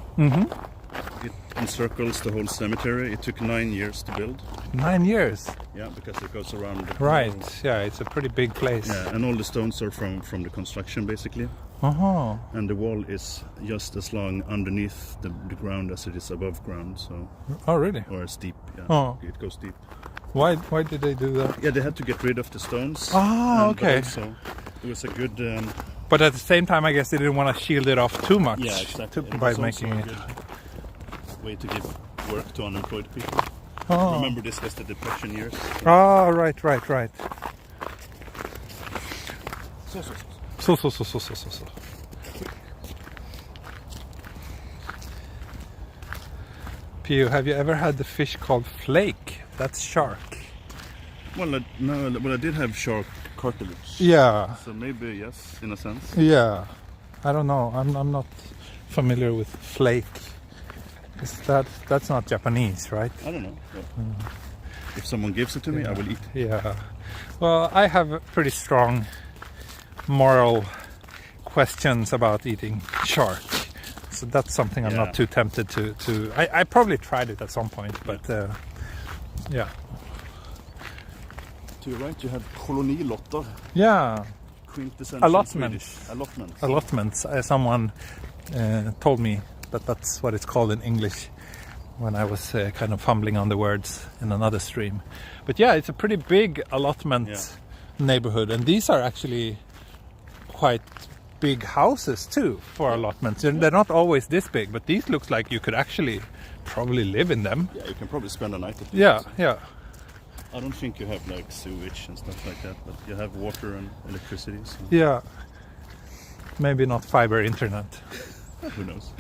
it encircles the whole cemetery. It took 9 years to build. 9 years? Yeah, because it goes around the right, wall. Yeah, it's a pretty big place. Yeah, and all the stones are from the construction basically. Uh-huh. And the wall is just as long underneath the ground as it is above ground. So. Oh, really? Or as deep. Yeah. Oh. It goes deep. Why did they do that? Yeah, they had to get rid of the stones. Ah, okay. So it was a good. But at the same time, I guess they didn't want to shield it off too much. Yeah, exactly. By making it. Way to give work to unemployed people. Oh. Remember, this was the Depression years. Ah, right. So. Pio, have you ever had the fish called flake? That's shark. Well, I did have shark cartilage. Yeah. So maybe yes, in a sense. Yeah. I don't know. I'm not familiar with flake. That's not Japanese, right? I don't know. If someone gives it to me, I will eat. Yeah. Well, I have pretty strong moral questions about eating shark. So that's something I'm not too tempted to. I probably tried it at some point, but yeah. To your right, you have kolonilotter. Yeah. Quintessential Allotment. Swedish. Allotments. Someone told me that's what it's called in English when I was kind of fumbling on the words in another stream. But yeah, it's a pretty big allotment neighborhood, and these are actually quite big houses too for allotments. They're not always this big, but these look like you could actually probably live in them. Yeah, you can probably spend a night at Yeah. I don't think you have like sewage and stuff like that, but you have water and electricity. So. Yeah. Maybe not fiber internet. Who knows?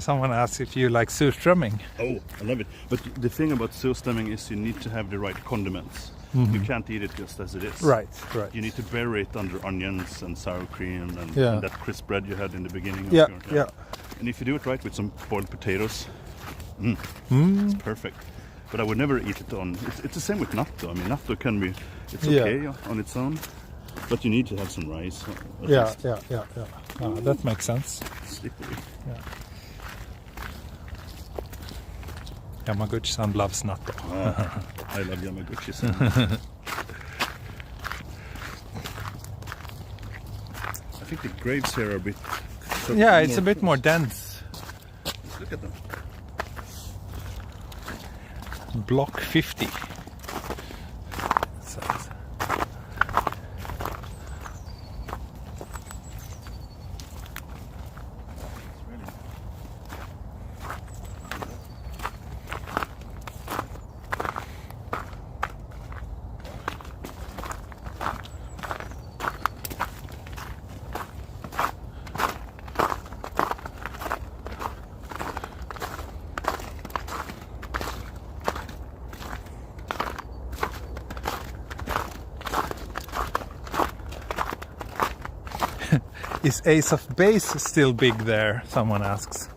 Someone asked if you like surströmming. Oh, I love it. But the thing about surströmming is you need to have the right condiments. You can't eat it just as it is. Right. You need to bury it under onions and sour cream and that crisp bread you had in the beginning. Yeah. And if you do it right with some boiled potatoes, it's perfect. But I would never eat it on. It's the same with natto. I mean, natto can be. It's okay on its own, but you need to have some rice. Yeah. That makes sense. Slippery. Yeah. Yamaguchi-san loves natto. I love Yamaguchi-san. I think the graves here are a bit. It's a bit more dense. Let's look at them. Block 50. So, is Ace of Base still big there? Someone asks.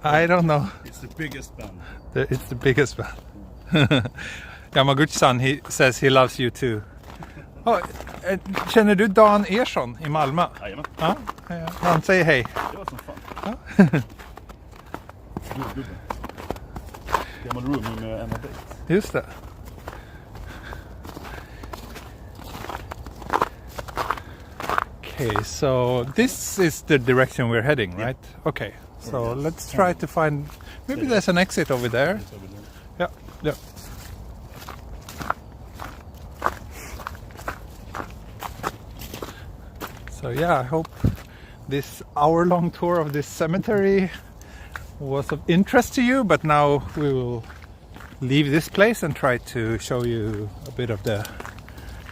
I don't know. It's the biggest band. It's the biggest band. Yamaguchi-san, he says he loves you too. Oh, känner du Dan Ersson i Malmö? Jajamän. Ja, han säger hej. Det var som fan. Ja. Gubben. Gammal roomie med Emma Bates. Just det. Okay, so this is the direction we're heading, right? Okay, so let's try to find... Maybe there's an exit over there. Yeah, yeah. So yeah, I hope this hour-long tour of this cemetery was of interest to you, but now we will leave this place and try to show you a bit of the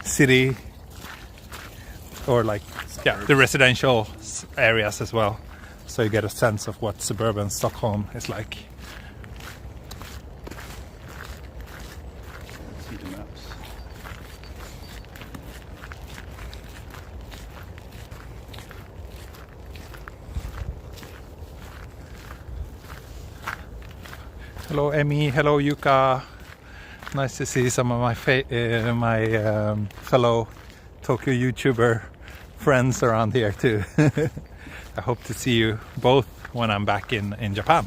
city, or like, yeah, the residential areas as well, so you get a sense of what suburban Stockholm is like. See the maps. Hello Emmy, hello Yuka. Nice to see some of my fellow Tokyo YouTuber friends around here too. I hope to see you both when I'm back in Japan.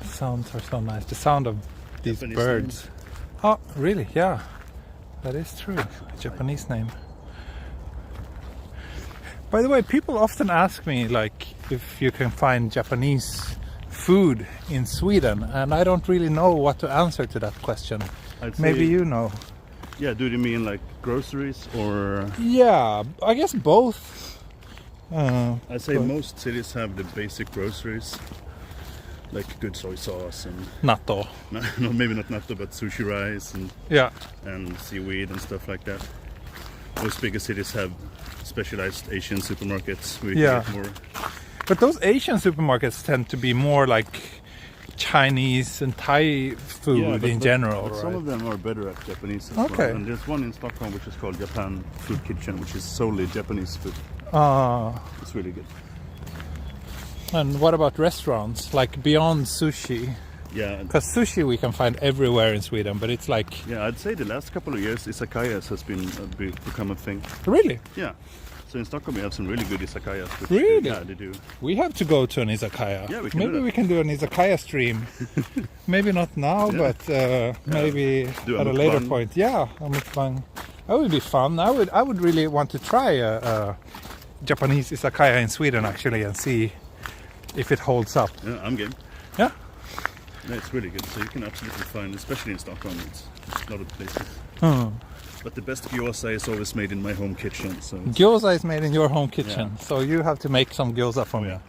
Sounds are so nice. The sound of these Japanese birds. Oh, really? Yeah, that is true. Japanese name. By the way, people often ask me like if you can find Japanese food in Sweden, and I don't really know what to answer to that question. I'd Maybe say- you know. Yeah, do you mean like groceries or? Yeah, I guess both. I'd say But- most cities have the basic groceries, like good soy sauce and Natto. no, maybe not natto, but sushi rice Yeah. and seaweed and stuff like that. Most bigger cities have specialized Asian supermarkets. We Yeah. get more. But those Asian supermarkets tend to be more like Chinese and Thai food but- in but- general, but some of right? them are better at Japanese as Okay. well. And there's one in Stockholm which is called Japan Food Kitchen, which is solely Japanese food. It's really good. And what about restaurants, like beyond sushi? Yeah, Because sushi we can find everywhere in Sweden, but it's like, yeah. I'd say the last couple of years, izakayas has become a thing. really? Yeah. So in Stockholm, we have some really good izakayas. Which Really? Yeah, they do. We have to go to an izakaya. Yeah, we can do Maybe that. we can do an izakaya stream. Maybe not now, Yeah. but maybe Do a at a later mukbang. point. Yeah, a mukbang. That would be fun. I would really want to try a Japanese izakaya in Sweden actually and see if it holds up. Yeah, I'm game. Yeah. Yeah, it's really good. So you can absolutely find, especially in Stockholm, it's a lot of places. But the best gyoza is always made in my home kitchen. So it's- Gyoza is made in your home kitchen, so you have to make some gyoza for me. yeah.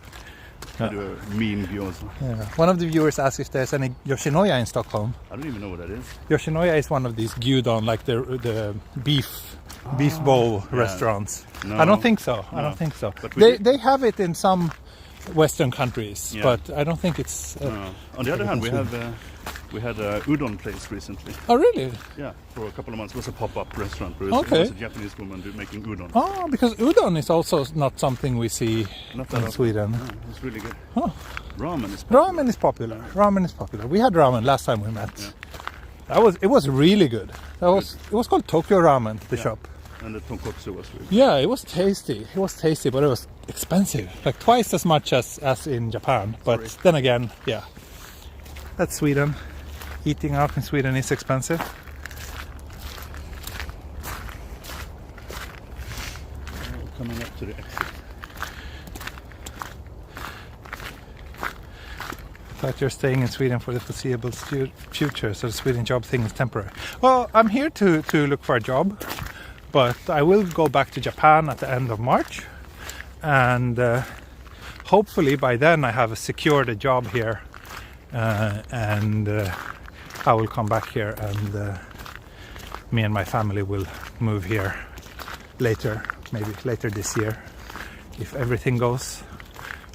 I do a mean gyoza. Yeah. One of the viewers asked if there's any Yoshinoya in Stockholm. I don't even know what that is. Yoshinoya is one of these gyudon, like the beef bowl restaurants. No. I don't think so. I No. don't think so. But we They have it in some Western countries, Yeah. but I don't think it's. On the other hand, we had a udon place recently. Oh, really? Yeah, for a couple of months. It was a pop-up restaurant. It Okay. was a Japanese woman making udon. Oh, because udon is also not something we see Not that in often. Sweden. Yeah, it was really good. Huh. Ramen is popular. Ramen is popular. Ramen is popular. We had ramen last time we met. Yeah. It was really good. It was called Tokyo Ramen, the shop. And the tonkotsu was really Yeah, it was tasty. It was tasty, but it was expensive. Like twice as much as in Japan. But Sorry. then again, yeah. That's Sweden. Eating out in Sweden is expensive. coming up to the exit. I thought you're staying in Sweden for the foreseeable future, so the Sweden job thing is temporary. Well, I'm here to look for a job, but I will go back to Japan at the end of March, and hopefully by then I have secured a job here, and I will come back here, and me and my family will move here later, maybe later this year, if everything goes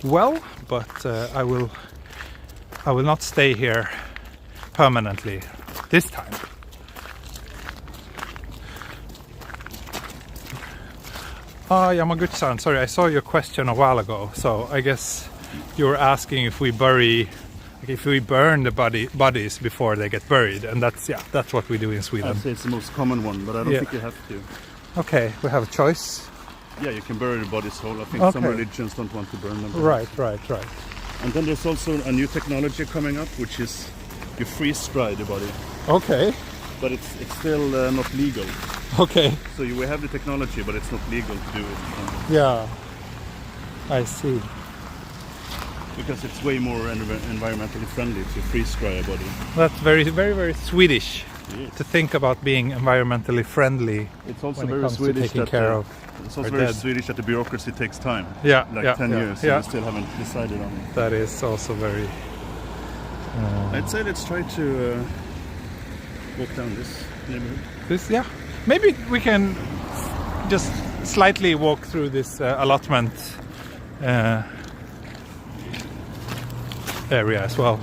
well. But I will not stay here permanently this time. Yamaguchi-san, sorry, I saw your question a while ago, so I guess you were asking if we burn the bodies before they get buried, and that's what we do in Sweden. I'd say it's the most common one, but I don't think you have to. Okay, we have a choice. Yeah, you can bury the bodies whole. I think some religions don't want to burn them. Right. And then there's also a new technology coming up, which is you freeze-dry the body. Okay. But it's still not legal. Okay. So we have the technology, but it's not legal to do it. Yeah. I see. Because it's way more environmentally friendly to freeze-dry a body. That's very, very, very Swedish. Yes. To think about being environmentally friendly. It's also when it very comes Swedish to taking that care of. It's also our very dead. Swedish that the bureaucracy takes time. Yeah, like 10 years, yeah. and we still haven't decided on it. That is also very. I'd say let's try to walk down this neighborhood. Maybe we can just slightly walk through this allotment area as well.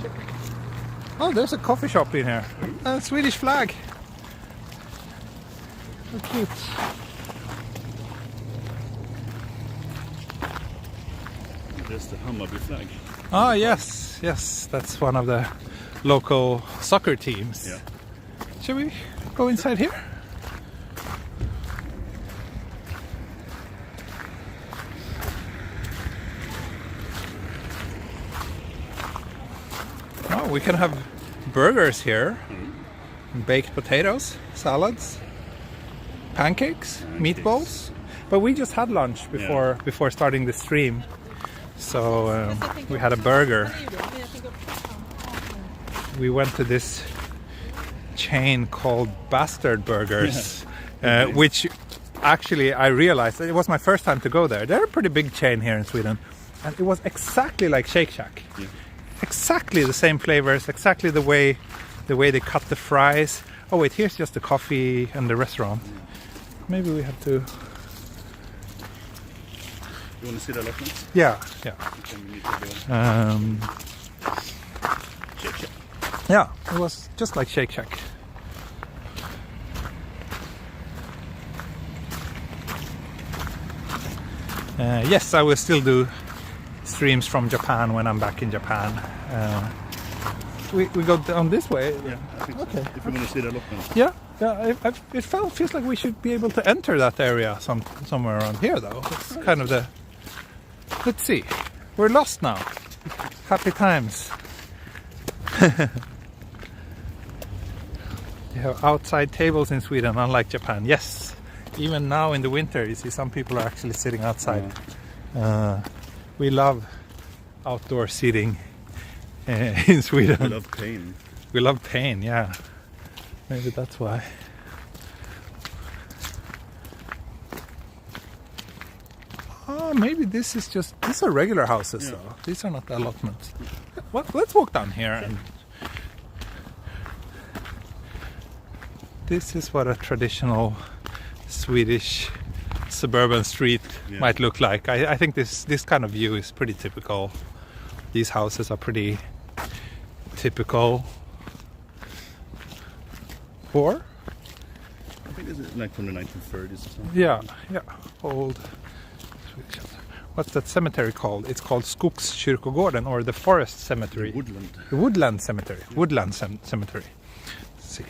Oh, there's a coffee shop in here. A Swedish flag. So cute. There's the Hammarby flag. Ah, yes, that's one of the local soccer teams. Yeah. Shall we go inside here? Oh, we can have burgers here, baked potatoes, salads, pancakes, meatballs. But we just had lunch before starting the stream, so we had a burger. We went to this chain called Bastard Burgers, which actually I realized it was my first time to go there. They're a pretty big chain here in Sweden, and it was exactly like Shake Shack. Yeah. Exactly the same flavors, exactly the way they cut the fries. Oh wait, here's just the coffee and the restaurant. Maybe we have to. You want to see the allotments? Yeah. Then we need to go. Shake Shack. Yeah, it was just like Shake Shack. Yes, I will still do streams from Japan when I'm back in Japan. We go down this way. Yeah, I think Okay. so. If you want to see the allotments. Yeah. It feels like we should be able to enter that area somewhere around here, though. It's kind of the. Let's see. We're lost now. Happy times. You have outside tables in Sweden, unlike Japan. Yes. Even now in the winter, you see some people are actually sitting outside. We love outdoor seating in Sweden. We love pain. We love pain, yeah. Maybe that's why. Oh, maybe these are regular houses though. These are not the allotments. Well, let's walk down here. And this is what a traditional Swedish suburban street might look like. I think this kind of view is pretty typical. These houses are pretty typical. For? I think this is like from the 1930s or something. Yeah. Old Swedish. What's that cemetery called? It's called Skogskyrkogården, or the forest cemetery. Woodland. The Woodland cemetery. Woodland cemetery. Let's see.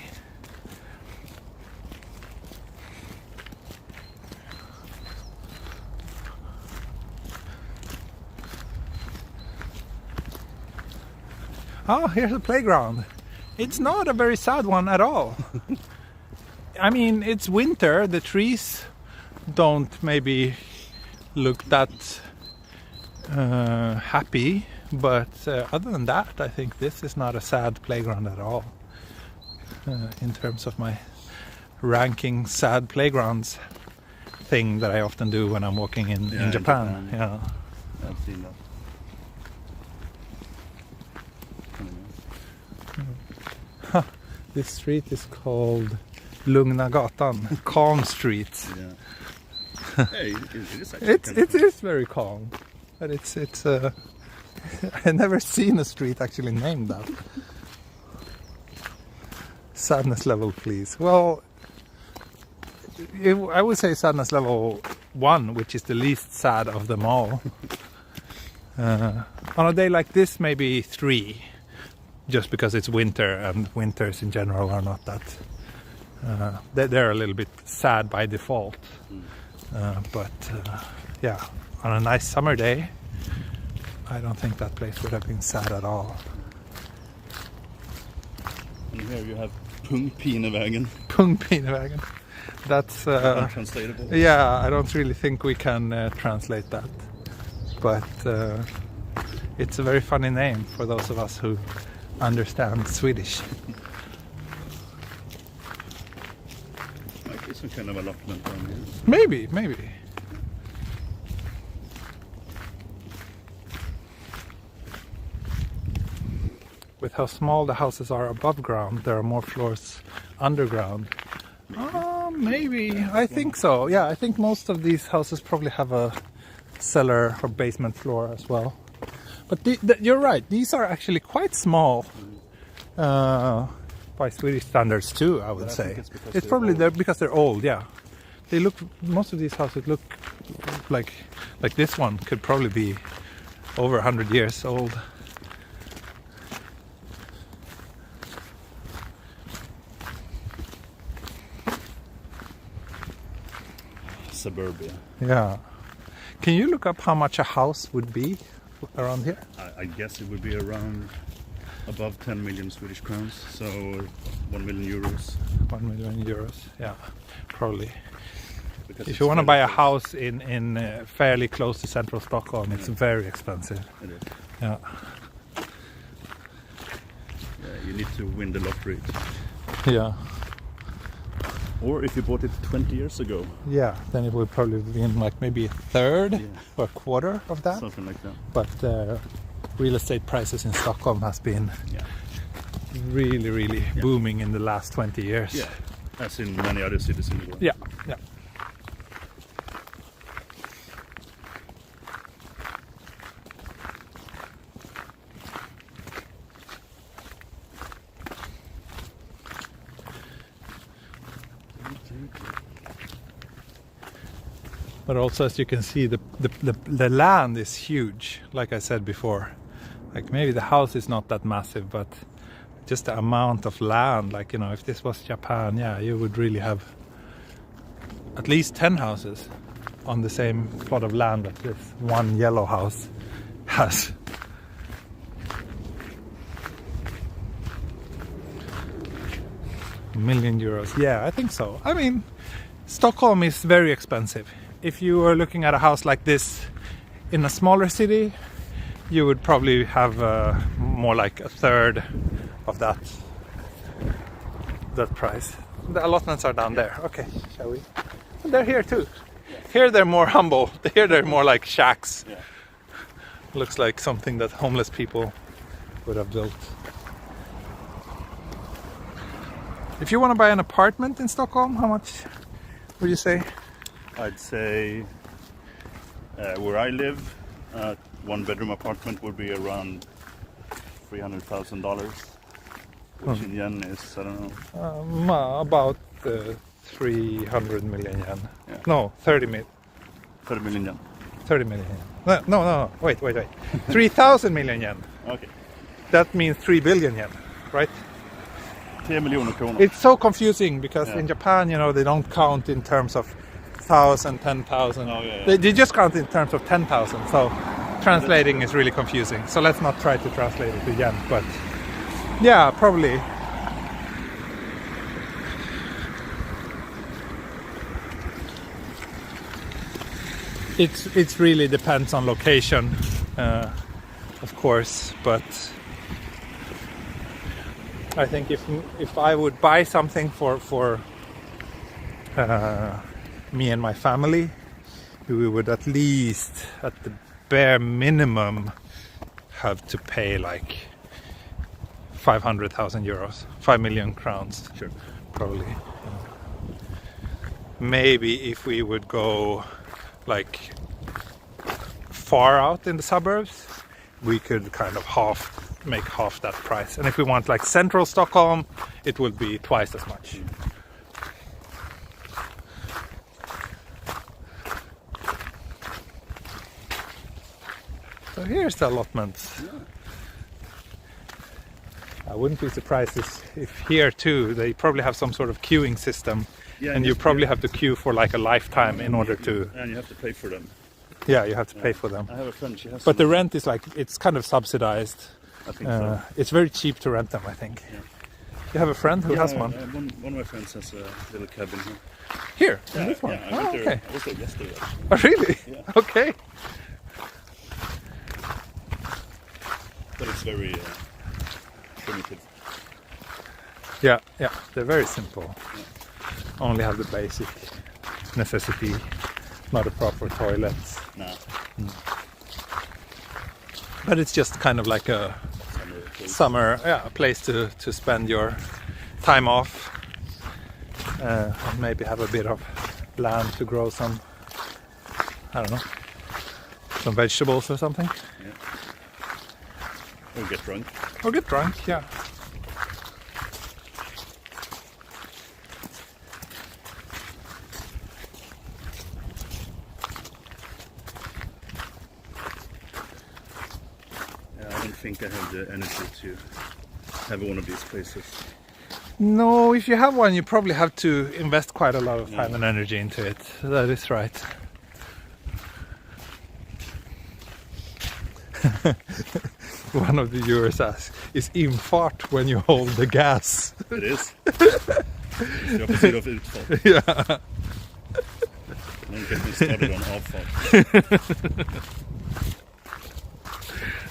Oh, here's a playground. It's not a very sad one at all. I mean, it's winter. The trees don't maybe look that happy, but other than that, I think this is not a sad playground at all. In terms of my ranking sad playgrounds thing that I often do when I'm walking in Japan. Yeah. I've seen that. This street is called Lugna Gatan, Calm Street. Yeah. Hey, it is actually It is very calm, but it's I've never seen a street actually named that. Sadness level, please. Well, I would say sadness level 1, which is the least sad of them all. On a day like this, maybe 3, just because it's winter, and winters in general are not that. They're a little bit sad by default. But yeah, on a nice summer day, I don't think that place would have been sad at all. And here you have Pungpinevägen. Pungpinevägen. That's untranslatable. yeah, I don't really think we can translate that, but it's a very funny name for those of us who understand Swedish. Might be some kind of allotment down here. Maybe. With how small the houses are above ground, there are more floors underground. Maybe. I think so. Yeah, I think most of these houses probably have a cellar or basement floor as well. But you're right, these are actually quite small by Swedish standards too, I would say. It's probably because they're old, yeah. They look, most of these houses look like this one could probably be over 100 years old. Suburbia. Yeah. Can you look up how much a house would be around here? I guess it would be around above 10 million Swedish crowns, so 1 million euros. 1 million euros, yeah, probably. Because If you want to buy a house in fairly close to central Stockholm, it's very expensive. It is. Yeah. You need to win the lottery. Yeah. Or if you bought it 20 years ago. Yeah, then it would probably be in like maybe a third or a quarter of that. Something like that. But real estate prices in Stockholm has been really booming in the last 20 years. Yeah, as in many other cities in the world. Yeah. But also, as you can see, the land is huge, like I said before. Like maybe the house is not that massive, but just the amount of land, like, you know, if this was Japan, you would really have at least 10 houses on the same plot of land that this one yellow house has. €1 million. Yeah, I think so. I mean, Stockholm is very expensive. If you were looking at a house like this in a smaller city, you would probably have more like a third of that price. The allotments are down there. Okay, shall we? And they're here too. Here they're more humble. Here they're more like shacks. Yeah. Looks like something that homeless people would have built. If you want to buy an apartment in Stockholm, how much would you say? I'd say where I live, one bedroom apartment would be around $300,000, which in yen is, I don't know. About 300 million yen. Yeah. No, 30 million. 30 million yen. 30 million yen. No. Wait. 3,000 million yen. Okay. That means 3 billion yen, right? 10 miljoner kronor. It's so confusing because Yeah. in Japan, you know, they don't count in terms of 1,000, 10,000. Oh, yeah. They just count in terms of 10,000. So translating is really confusing. So let's not try to translate it to yen. But Yeah, probably. It's really depends on location, of course. But I think if I would buy something for me and my family, we would at least, at the bare minimum, have to pay like 500,000 euros, 5 million crowns. Sure. Probably. Maybe if we would go like far out in the suburbs, we could kind of make half that price. And if we want like central Stockholm, it would be twice as much. So here's the allotments. I wouldn't be surprised if here too they probably have some sort of queuing system, and you probably have to queue for like a lifetime in order to. And you have to pay for them. Yeah, you have to pay for them. I have a friend. She has. But the rent is like it's kind of subsidized. I think so. It's very cheap to rent them, I think. Yeah. You have a friend who has one. One of my friends has a little cabin here. Here, Yeah, in this one. I went there. Okay. I was there yesterday. Actually. Oh, really? Yeah. Okay. But it's very primitive. Yeah, they're very simple. Only have the basic necessity, not a proper toilet. Nah. But it's just kind of like a summer, a place to spend your time off, and maybe have a bit of land to grow some, I don't know, some vegetables or something. Yeah. Or get drunk. Or get drunk, yeah. I don't think I have the energy to have one of these places. No, if you have one, you probably have to invest quite a lot of time and energy into it. That is right. One of the viewers asks, is infart when you hold the gas? It is. It's the opposite of utfart. Yeah. Don't get me started on avfart.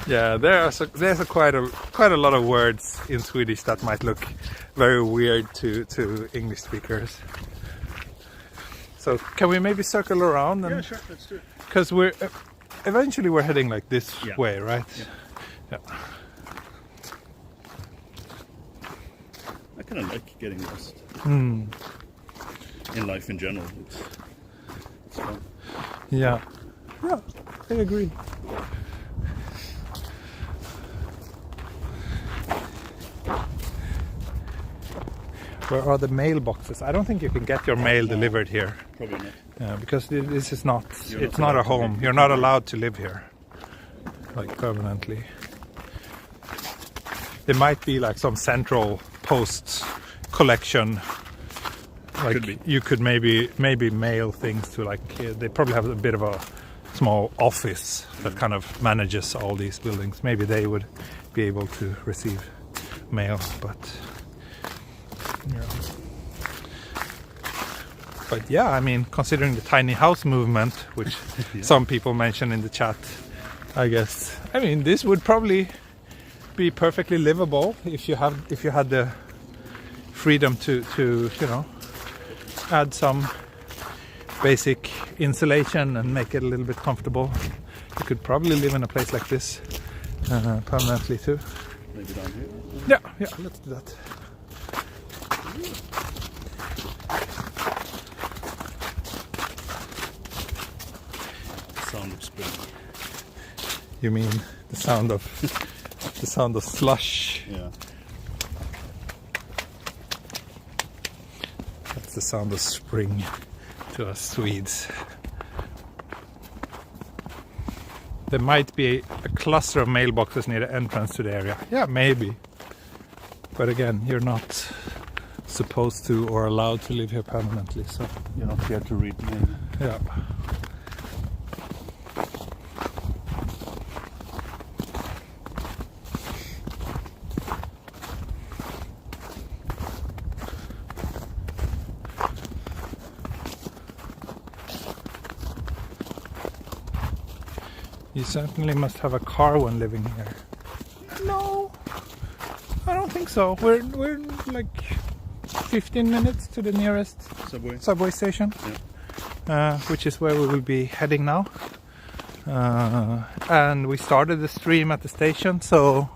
Yeah, there's quite a lot of words in Swedish that might look very weird to English speakers. So can we maybe circle around? Yeah, sure, let's do it. Because eventually we're heading like this way, right? Yeah. I kind of like getting lost. In life in general, it's fun. Yeah, I agree. Where are the mailboxes? I don't think you can get your mail delivered here. Probably not. Because this is not, it's not a home. You're not allowed to live here, like permanently. There might be like some central post collection. Like Could be. you could maybe mail things to like, they probably have a bit of a small office that kind of manages all these buildings. Maybe they would be able to receive mail, but yeah, I mean, considering the tiny house movement, which some people mention in the chat, I guess, I mean, this would probably be perfectly livable if you had the freedom to you know, add some basic insulation and make it a little bit comfortable. You could probably live in a place like this permanently too. Maybe down here. Yeah, let's do that. Sound of spring. You mean the sound of slush? Yeah. That's the sound of spring to us Swedes. There might be a cluster of mailboxes near the entrance to the area. Yeah, maybe. But again, you're not supposed to or allowed to live here permanently, so You're not here to read mail. yeah. You certainly must have a car when living here. No, I don't think so. We're like 15 minutes to the nearest subway station, which is where we will be heading now. And we started the stream at the station, so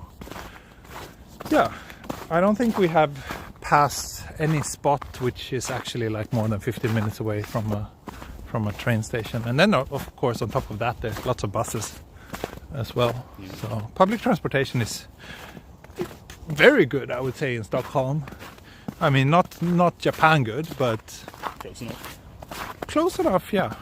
yeah, I don't think we have passed any spot which is actually like more than 15 minutes away from a train station. And then of course on top of that there's lots of buses as well. So public transportation is very good, I would say, in Stockholm. I mean, not Japan good, but Close enough. Close enough, yeah.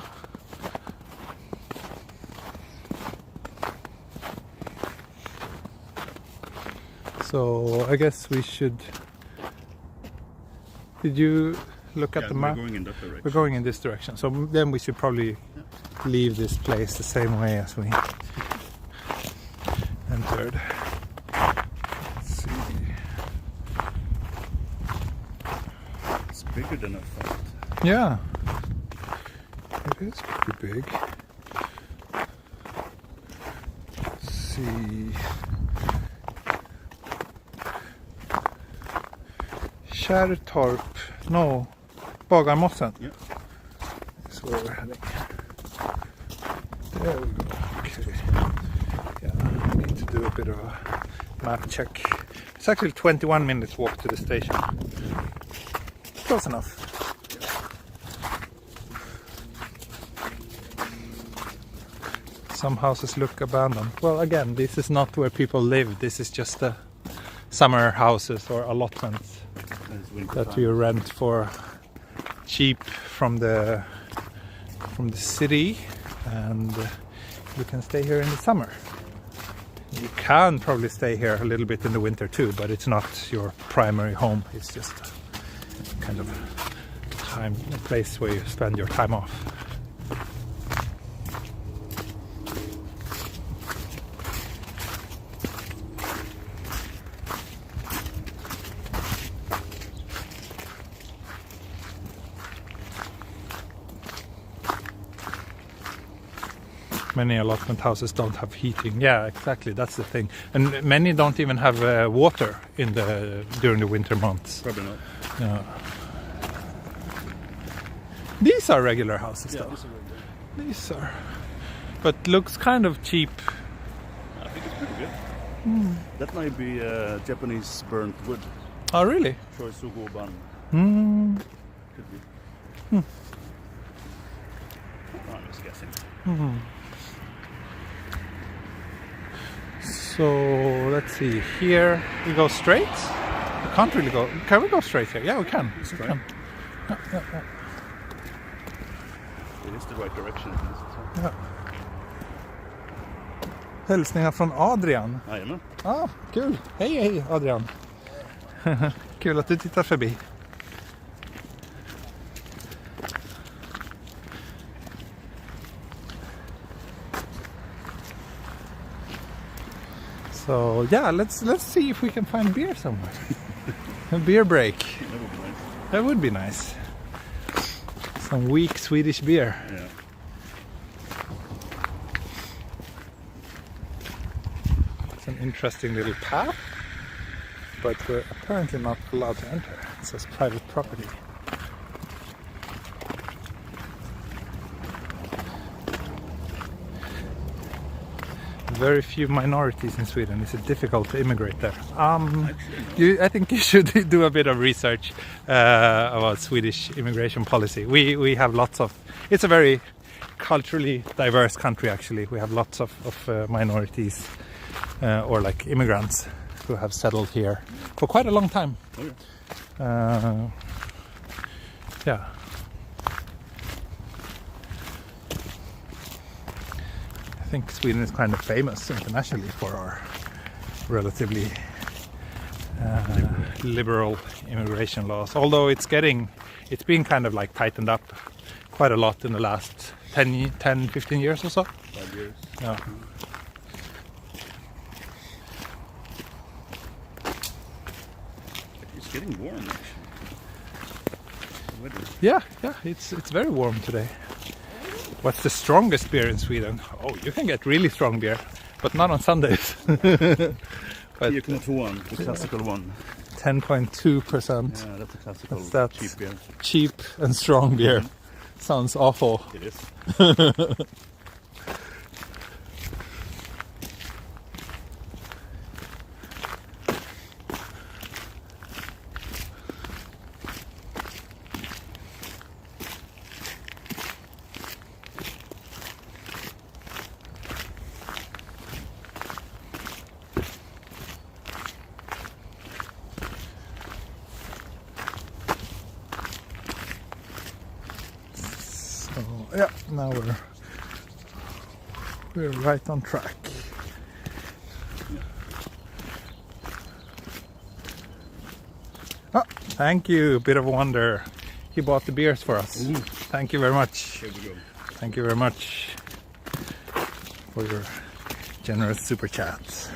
So I guess we should. Did you look at the map? We're going in that direction. We're going in this direction. So then we should probably leave this place the same way as we entered. Let's see. It's bigger than I thought. Yeah. It is pretty big. Let's see. Kärrtorp. No. Bagarmossen. Yeah. That's where we're heading. There we go. Okay. Yeah, I need to do a bit of a map check. It's actually 21 minutes walk to the station. Close enough. Some houses look abandoned. Well, again, this is not where people live. This is just the summer houses or allotments that you rent for cheap from the city, and you can stay here in the summer. You can probably stay here a little bit in the winter too, but it's not your primary home. It's just a kind of a place where you spend your time off. Many allotment houses don't have heating. Yeah, exactly. That's the thing. And many don't even have water during the winter months. Probably not. Yeah. These are regular houses, Yeah, though. these are regular. These are, but looks kind of cheap. I think it's pretty good. That might be Japanese burnt wood. Oh, really? Suburban. Could be. I'm just guessing. So let's see. Here we go straight. We can't really go. Can we go straight here? Yeah, we can. Let's We try. can. Yeah. It is the right direction. Ja. Hälsningar från Adrian. Jajamän. Ah, kul. Hej Adrian. Kul att du tittar förbi. So yeah, let's see if we can find beer somewhere. A beer break. That would be nice. That would be nice. Some weak Swedish beer. Yeah. It's an interesting little path, but we're apparently not allowed to enter. It says private property. Very few minorities in Sweden. It's difficult to immigrate there. I think you should do a bit of research about Swedish immigration policy. We have lots of. It's a very culturally diverse country. Actually, we have lots of minorities or like immigrants who have settled here for quite a long time. Okay. Yeah. I think Sweden is kind of famous internationally for our relatively liberal immigration laws. Although it's been kind of like tightened up quite a lot in the last 10, 15 years or so. 5 years. Yeah. It's getting warm actually. The weather. Yeah, it's very warm today. What's the strongest beer in Sweden? Oh, you can get really strong beer, but not on Sundays. But 10,2, the classical one. 10.2%. Yeah, that's a classical That's cheap beer. cheap and strong beer. Sounds awful. It is. So yeah, now we're right on track. Oh, thank you, Bit of a Wonder. He bought the beers for us. Ooh. Thank you very much. Here we go. Thank you very much for your generous super chats.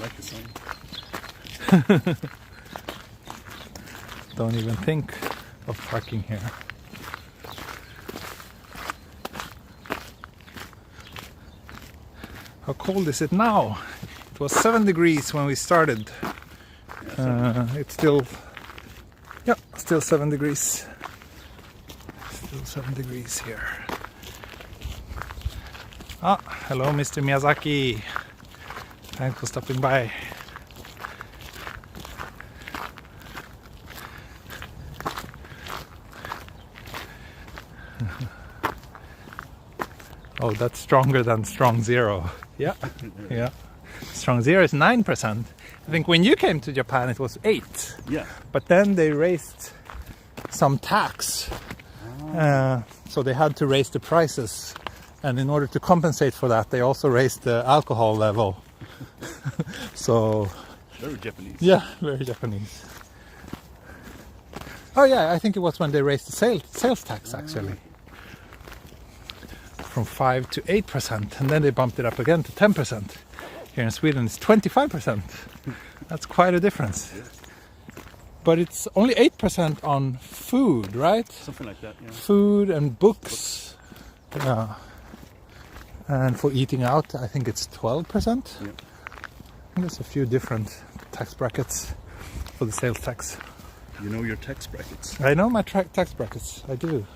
Like the sun. Don't even think of parking here. How cold is it now? It was 7 degrees when we started. It's still 7 degrees. Still 7 degrees here. Ah, hello, Mr. Miyazaki. Thanks for stopping by. Oh, that's stronger than Strong Zero. Yeah, yeah. Strong Zero is 9%. I think when you came to Japan it was 8. Yeah. But then they raised some tax. So they had to raise the prices. And in order to compensate for that, they also raised the alcohol level. So, Very Japanese. yeah, very Japanese. Oh yeah, I think it was when they raised the sales tax actually. From 5 to 8%, and then they bumped it up again to 10%. Here in Sweden it's 25%. That's quite a difference. But it's only 8% on food, right? Something like that, yeah. Food and books. Yeah. And for eating out, I think it's 12%. Yeah. There's a few different tax brackets for the sales tax. You know your tax brackets. I know my tax brackets. I do.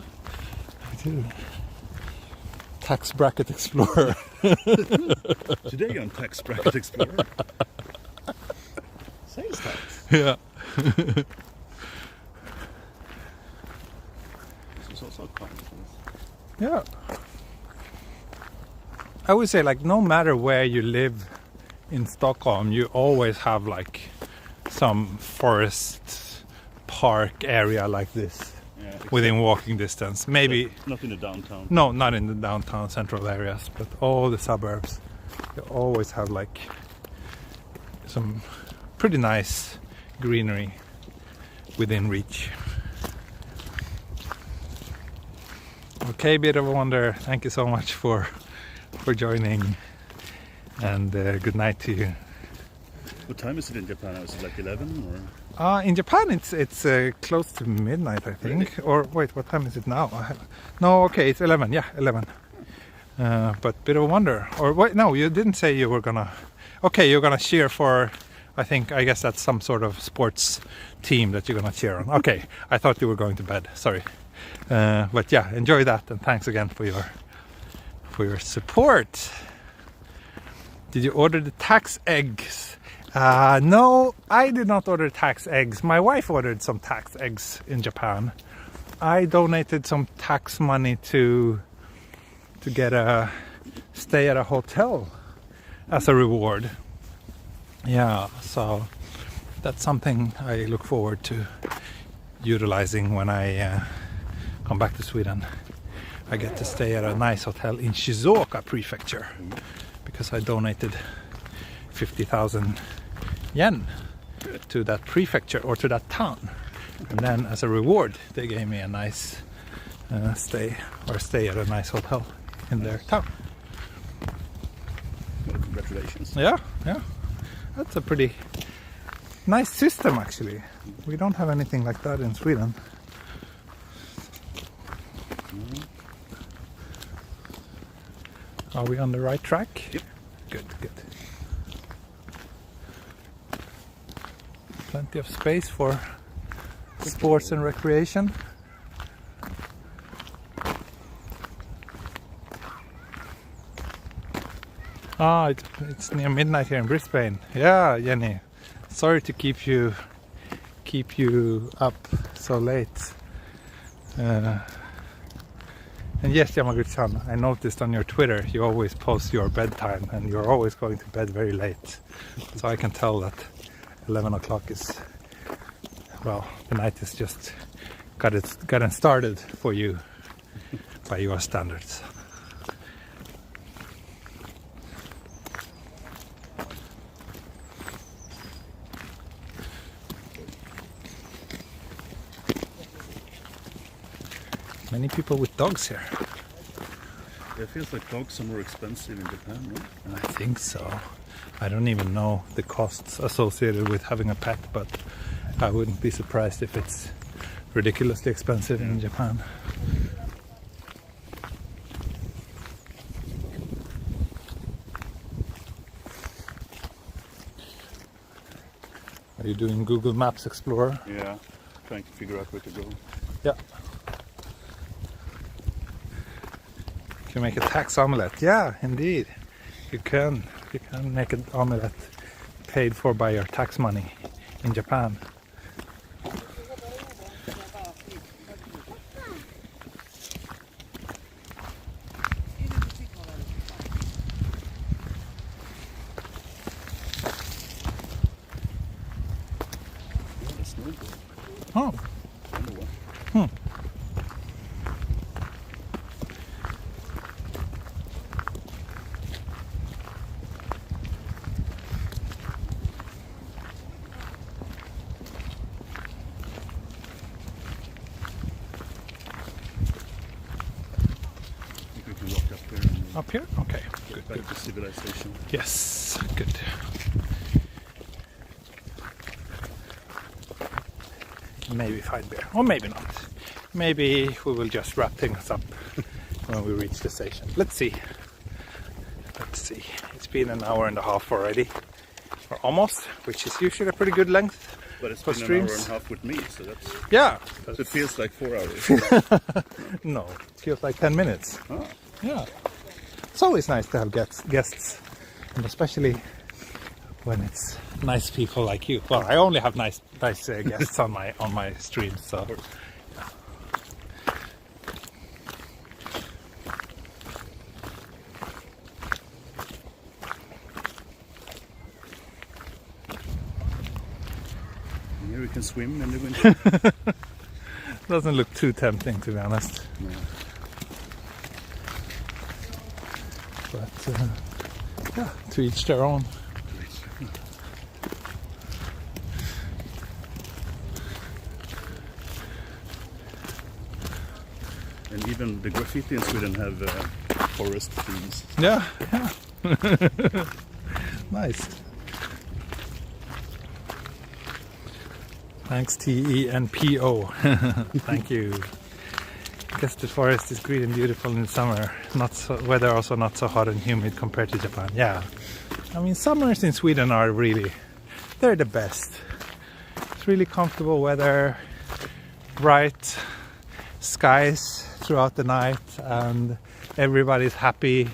Tax bracket explorer. Today on Tax Bracket Explorer. Sales tax. Yeah. This is also fun. Yeah. I would say, like, no matter where you live in Stockholm, you always have like some forest park area like this. Yeah, Within walking distance. Maybe not in the downtown. no, not in the downtown central areas, but all the suburbs. You always have like some pretty nice greenery within reach. Okay, Bit of a Wonder, thank you so much for joining, and good night to you. What time is it in Japan now? Is it like 11 or? In Japan, it's close to midnight, I think. Really? Or wait, what time is it now? No, okay, it's 11. Yeah, 11. But Bit of a Wonder. Or wait, no, you didn't say you were gonna. Okay, you're gonna cheer for. I guess that's some sort of sports team that you're gonna cheer on. Okay, I thought you were going to bed. Sorry. But yeah, enjoy that, and thanks again for your support. Did you order the tax eggs? No, I did not order tax eggs. My wife ordered some tax eggs in Japan. I donated some tax money to get a stay at a hotel as a reward. Yeah, so that's something I look forward to utilizing when I come back to Sweden. I get to stay at a nice hotel in Shizuoka Prefecture because I donated 50,000 yen to that prefecture or to that town, and then as a reward they gave me a nice stay at a nice hotel in their town. Well, congratulations. Yeah, that's a pretty nice system actually. We don't have anything like that in Sweden. Are we on the right track? Yep. Good. Plenty of space for sports and recreation. It's near midnight here in Brisbane. Yeah, Jenny. Sorry to keep you up so late. And yes, Yamaguchi-san, I noticed on your Twitter you always post your bedtime and you're always going to bed very late. So I can tell that 11 o'clock is, well, the night is just gotten started for you by your standards. Many people with dogs here. It feels like dogs are more expensive in Japan, no? I think so. I don't even know the costs associated with having a pet, but I wouldn't be surprised if it's ridiculously expensive in Japan. Are you doing Google Maps Explorer? Yeah, trying to figure out where to go. Yeah. Can make a tax omelette. Yeah, indeed. You can make an omelette paid for by your tax money in Japan. That's no good. Oh. Up here? Okay, good. Back to civilization. Yes, good. Maybe find beer, or maybe not. Maybe we will just wrap things up when we reach the station. Let's see. It's been an hour and a half already, or almost, which is usually a pretty good length. But it's for been streams. an hour and a half with me, so that's... Yeah. So it feels like 4 hours. No, it feels like 10 minutes. Oh. Yeah. It's always nice to have guests, and especially when it's nice people like you. Well, I only have nice guests on my streams, so. Here we can swim in the winter. Doesn't look too tempting, to be honest. No. But yeah, to each their own. And even the graffiti in Sweden have forest themes. Yeah. Nice. Thanks, TENPO. Thank you. I guess the forest is green and beautiful in summer. Weather also not so hot and humid compared to Japan. Yeah. I mean, summers in Sweden are they're the best. It's really comfortable weather, bright skies throughout the night, and everybody's happy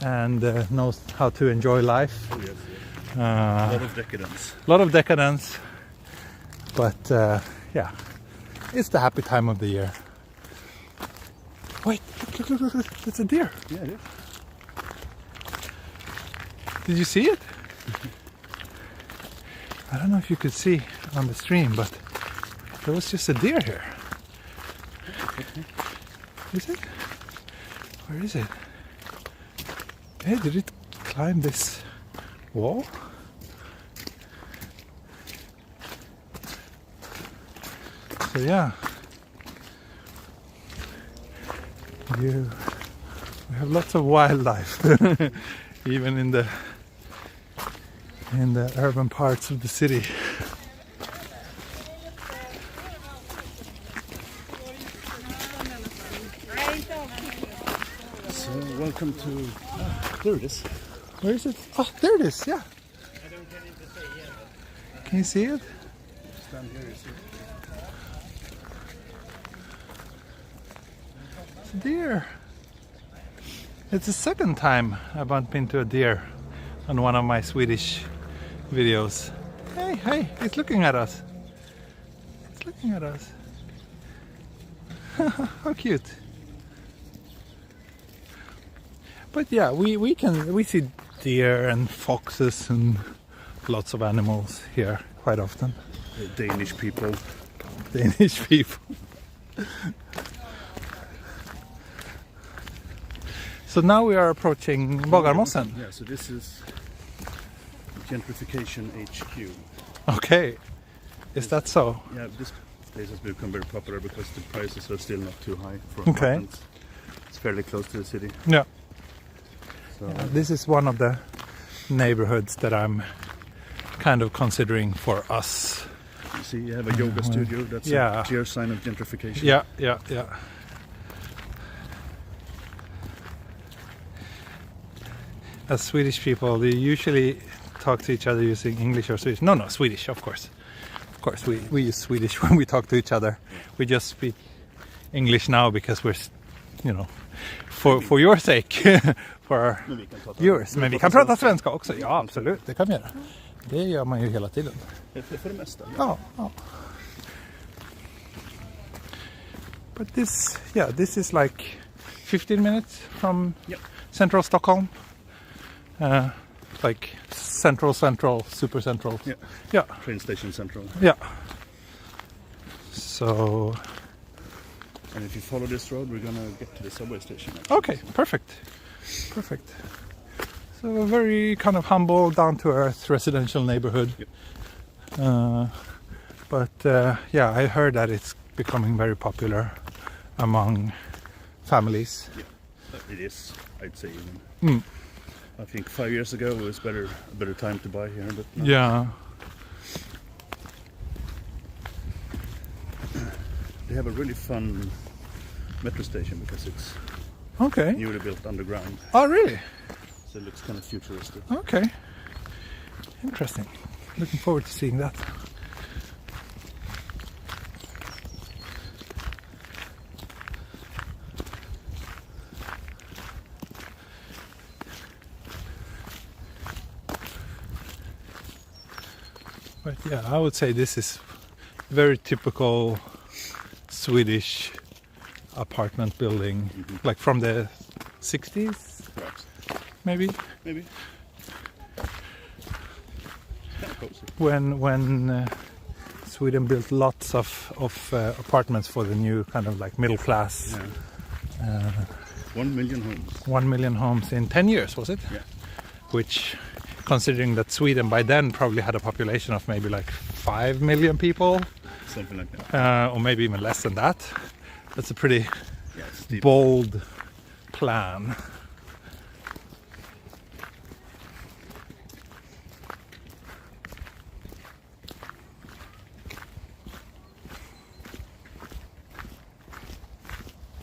and knows how to enjoy life. Oh, yes, yes. A lot of decadence. A lot of decadence, but yeah, it's the happy time of the year. Wait, look, it's a deer. Yeah, it is. Did you see it? I don't know if you could see on the stream, but there was just a deer here. Is it? Where is it? Hey, did it climb this wall? So yeah. We have lots of wildlife, even in the urban parts of the city. So welcome to. There it is. Where is it? Oh, there it is. Yeah. Can you see it? Stand here, you see. It's a deer. It's the second time I bumped into a deer on one of my Swedish videos. Hey, hey, it's looking at us. It's looking at us. How cute. But yeah, we see deer and foxes and lots of animals here quite often. The Danish people. Danish people. So now we are approaching Bagarmossen. Yeah, so this is Gentrification HQ. Okay, is that so? Yeah, this place has become very popular because the prices are still not too high for Okay. apartments. It's fairly close to the city. Yeah. So This is one of the neighborhoods that I'm kind of considering for us. you see, you have a yoga studio. That's yeah. a clear sign of gentrification. Yeah. As Swedish people, they usually talk to each other using English or Swedish. No, Swedish, of course. Of course, we use Swedish when we talk to each other. We just speak English now because we're, for your sake, for our viewers. Men vi kan prata svenska också. Ja, absolut, det kan vi göra. Det gör man ju hela tiden. För det mesta. Ja. But this is like 15 minutes from central Stockholm. Like central, super central. Yeah. Train station central. Yeah. So. And if you follow this road, we're gonna get to the subway station. Okay, perfect. So a very kind of humble, down-to-earth residential neighborhood. But I heard that it's becoming very popular among families. Yeah, it is. I'd say even. I think 5 years ago it was a better time to buy here, but now. Yeah. They have a really fun metro station because it's Okay. newly built underground, Oh, really? so it looks kind of futuristic. Okay. Interesting. Looking forward to seeing that. But yeah, I would say this is very typical Swedish apartment building, like from the 60s, Perhaps. maybe, Maybe. Kind of cozy. when Sweden built lots of apartments for the new kind of like middle class. Yeah. 1 million homes. 1 million homes in 10 years, was it? Yeah. Which, considering that Sweden by then probably had a population of maybe like 5 million people, Something like that. or maybe even less than that. That's a pretty Yeah, it's deep. bold plan.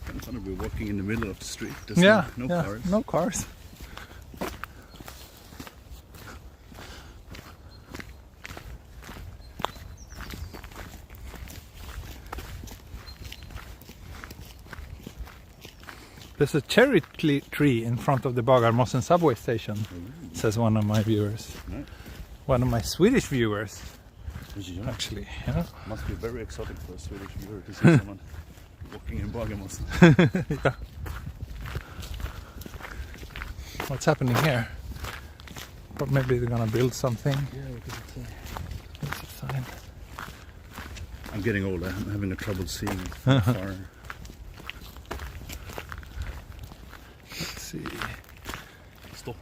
Kind of fun to be walking in the middle of the street. There's no cars. No cars. There's a cherry tree in front of the Bagarmossen subway station, says one of my viewers. Nice. One of my Swedish viewers, Yeah. actually. Yeah. Must be very exotic for a Swedish viewer to see someone walking in Bagarmossen. Yeah. What's happening here? But maybe they're gonna build something. Yeah, because it's It's a sign. I'm getting old. I'm having a trouble seeing far. Let's see. Stop.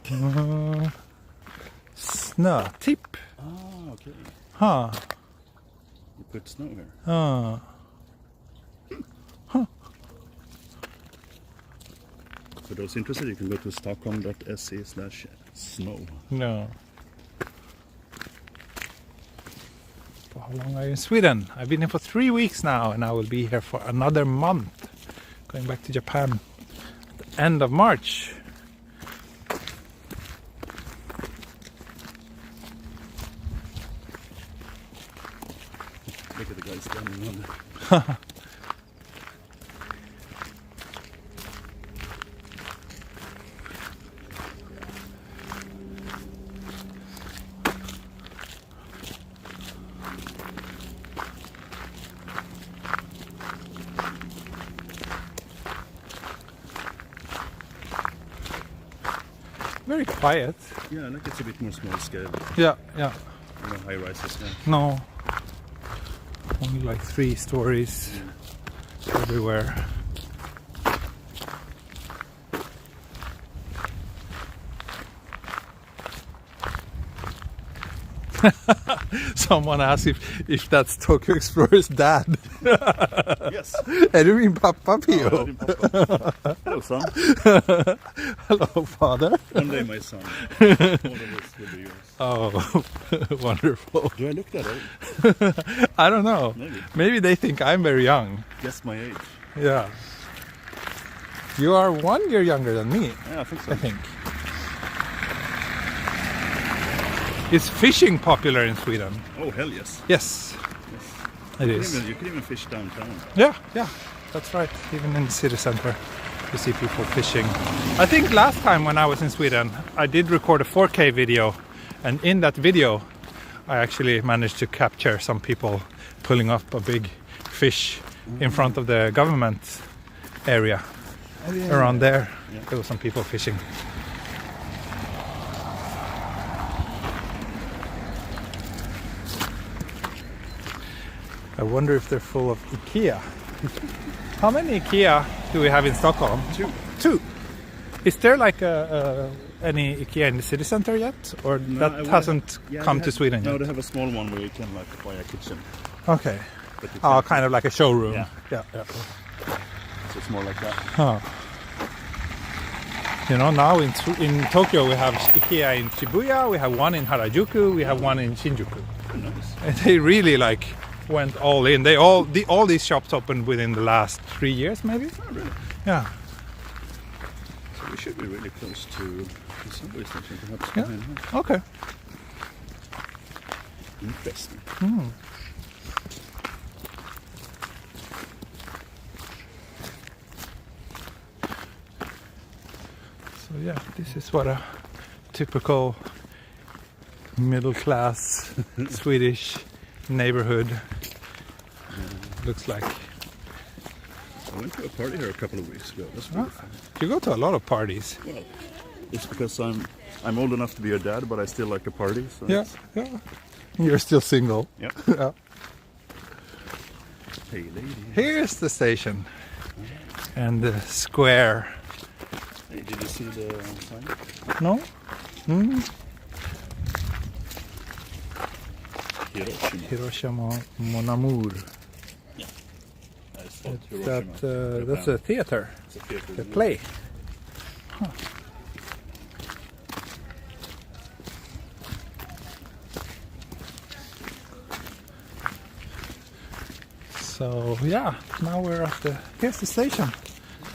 Snötipp. Ah, okay. Huh. You put snow here. For those interested, you can go to stockholm.se/snow. No. For how long are you in Sweden? I've been here for 3 weeks now, and I will be here for another month. Going back to Japan at the end of March. Look at the guy standing on there. Very quiet. Yeah, like it's a bit more small scale. Yeah, yeah. No high rises now. No. Only like 3 stories everywhere. Someone asked if that's Tokyo Explorer's dad. Yes. Är du min pappa, Pio? Oh, din pappa. Hello, son. Hello, father. One day, my son. All of this will be yours. Oh, wonderful. Do I look that old? I don't know. Maybe they think I'm very young. Guess my age. Yeah. You are 1 year younger than me, Yeah, I think so. I think. Is fishing popular in Sweden? Oh, hell yes. Yes, it is. You can even fish downtown. Yeah, that's right. Even in the city center, you see people fishing. I think last time when I was in Sweden, I did record a 4K video, and in that video, I actually managed to capture some people pulling up a big fish in front of the government area. Around there, there were some people fishing. I wonder if they're full of IKEA. How many IKEA do we have in Stockholm? 2. 2. Is there like any IKEA in the city center yet? Or No, that hasn't come to Sweden No, yet? they have a small one where you can like buy a kitchen. Okay. But you Oh, can't- kind of like a showroom. Yeah. Yeah. So it's more like that. Huh. You know, now in Tokyo we have IKEA in Shibuya, we have one in Harajuku, we have one in Shinjuku. Oh, nice. And they really like went all in. All these shops opened within the last 3 years, maybe. Oh, really? Yeah. So we should be really close to the subway station, perhaps. Yeah. Behind here. Okay. Interesting. So yeah, this is what a typical middle-class Swedish neighborhood looks like. I went to a party here a couple of weeks ago. That's really fun. You go to a lot of parties. Well, it's because I'm old enough to be your dad, but I still like a party. So Yeah, yeah. You're still single. Yep. Yeah. Hey, lady. Here's the station and the square. Hey, did you see the sign? No? Hiroshima. Hiroshima Mon Amour. I spelled Hiroshima. That's a theater, It's a theater. a play. So yeah, now we're at here's the station,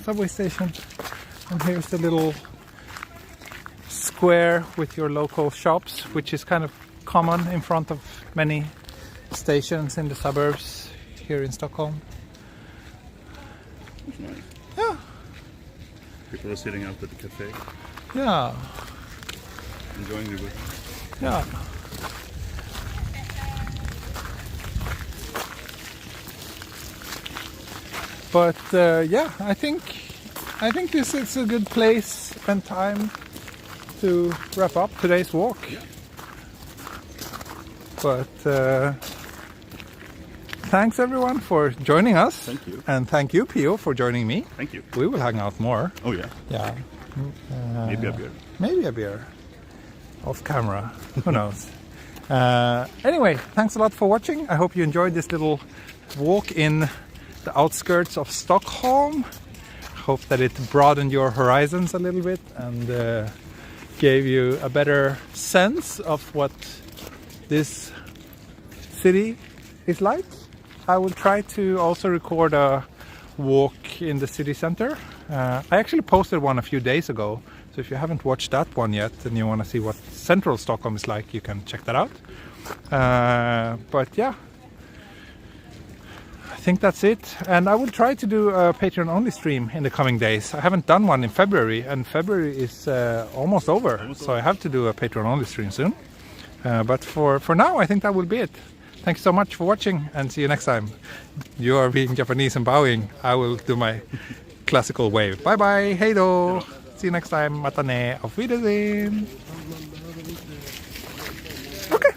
subway station, and here's the little square with your local shops, which is kind of common in front of many stations in the suburbs here in Stockholm. It's nice. Yeah, People are sitting out at the cafe, yeah, enjoying the weather. yeah. But yeah, I think this is a good place and time to wrap up today's walk. Yeah. But thanks everyone for joining us. Thank you. And thank you, Pio, for joining me. Thank you. We will hang out more. Oh yeah. Yeah. Maybe a beer. Maybe a beer. Off camera. Who knows? Anyway, thanks a lot for watching. I hope you enjoyed this little walk in the outskirts of Stockholm. Hope that it broadened your horizons a little bit and gave you a better sense of what this city is like. I will try to also record a walk in the city center. I actually posted one a few days ago, so if you haven't watched that one yet and you want to see what central Stockholm is like, you can check that out. But yeah, I think that's it. And I will try to do a Patreon only stream in the coming days. I haven't done one in February, and February is almost over, so I have to do a Patreon only stream soon. But for now, I think that will be it. Thanks so much for watching, and see you next time. You are being Japanese and bowing. I will do my classical wave. Bye bye, hei do. See you next time. Mata ne. Auf Wiedersehen. Okay.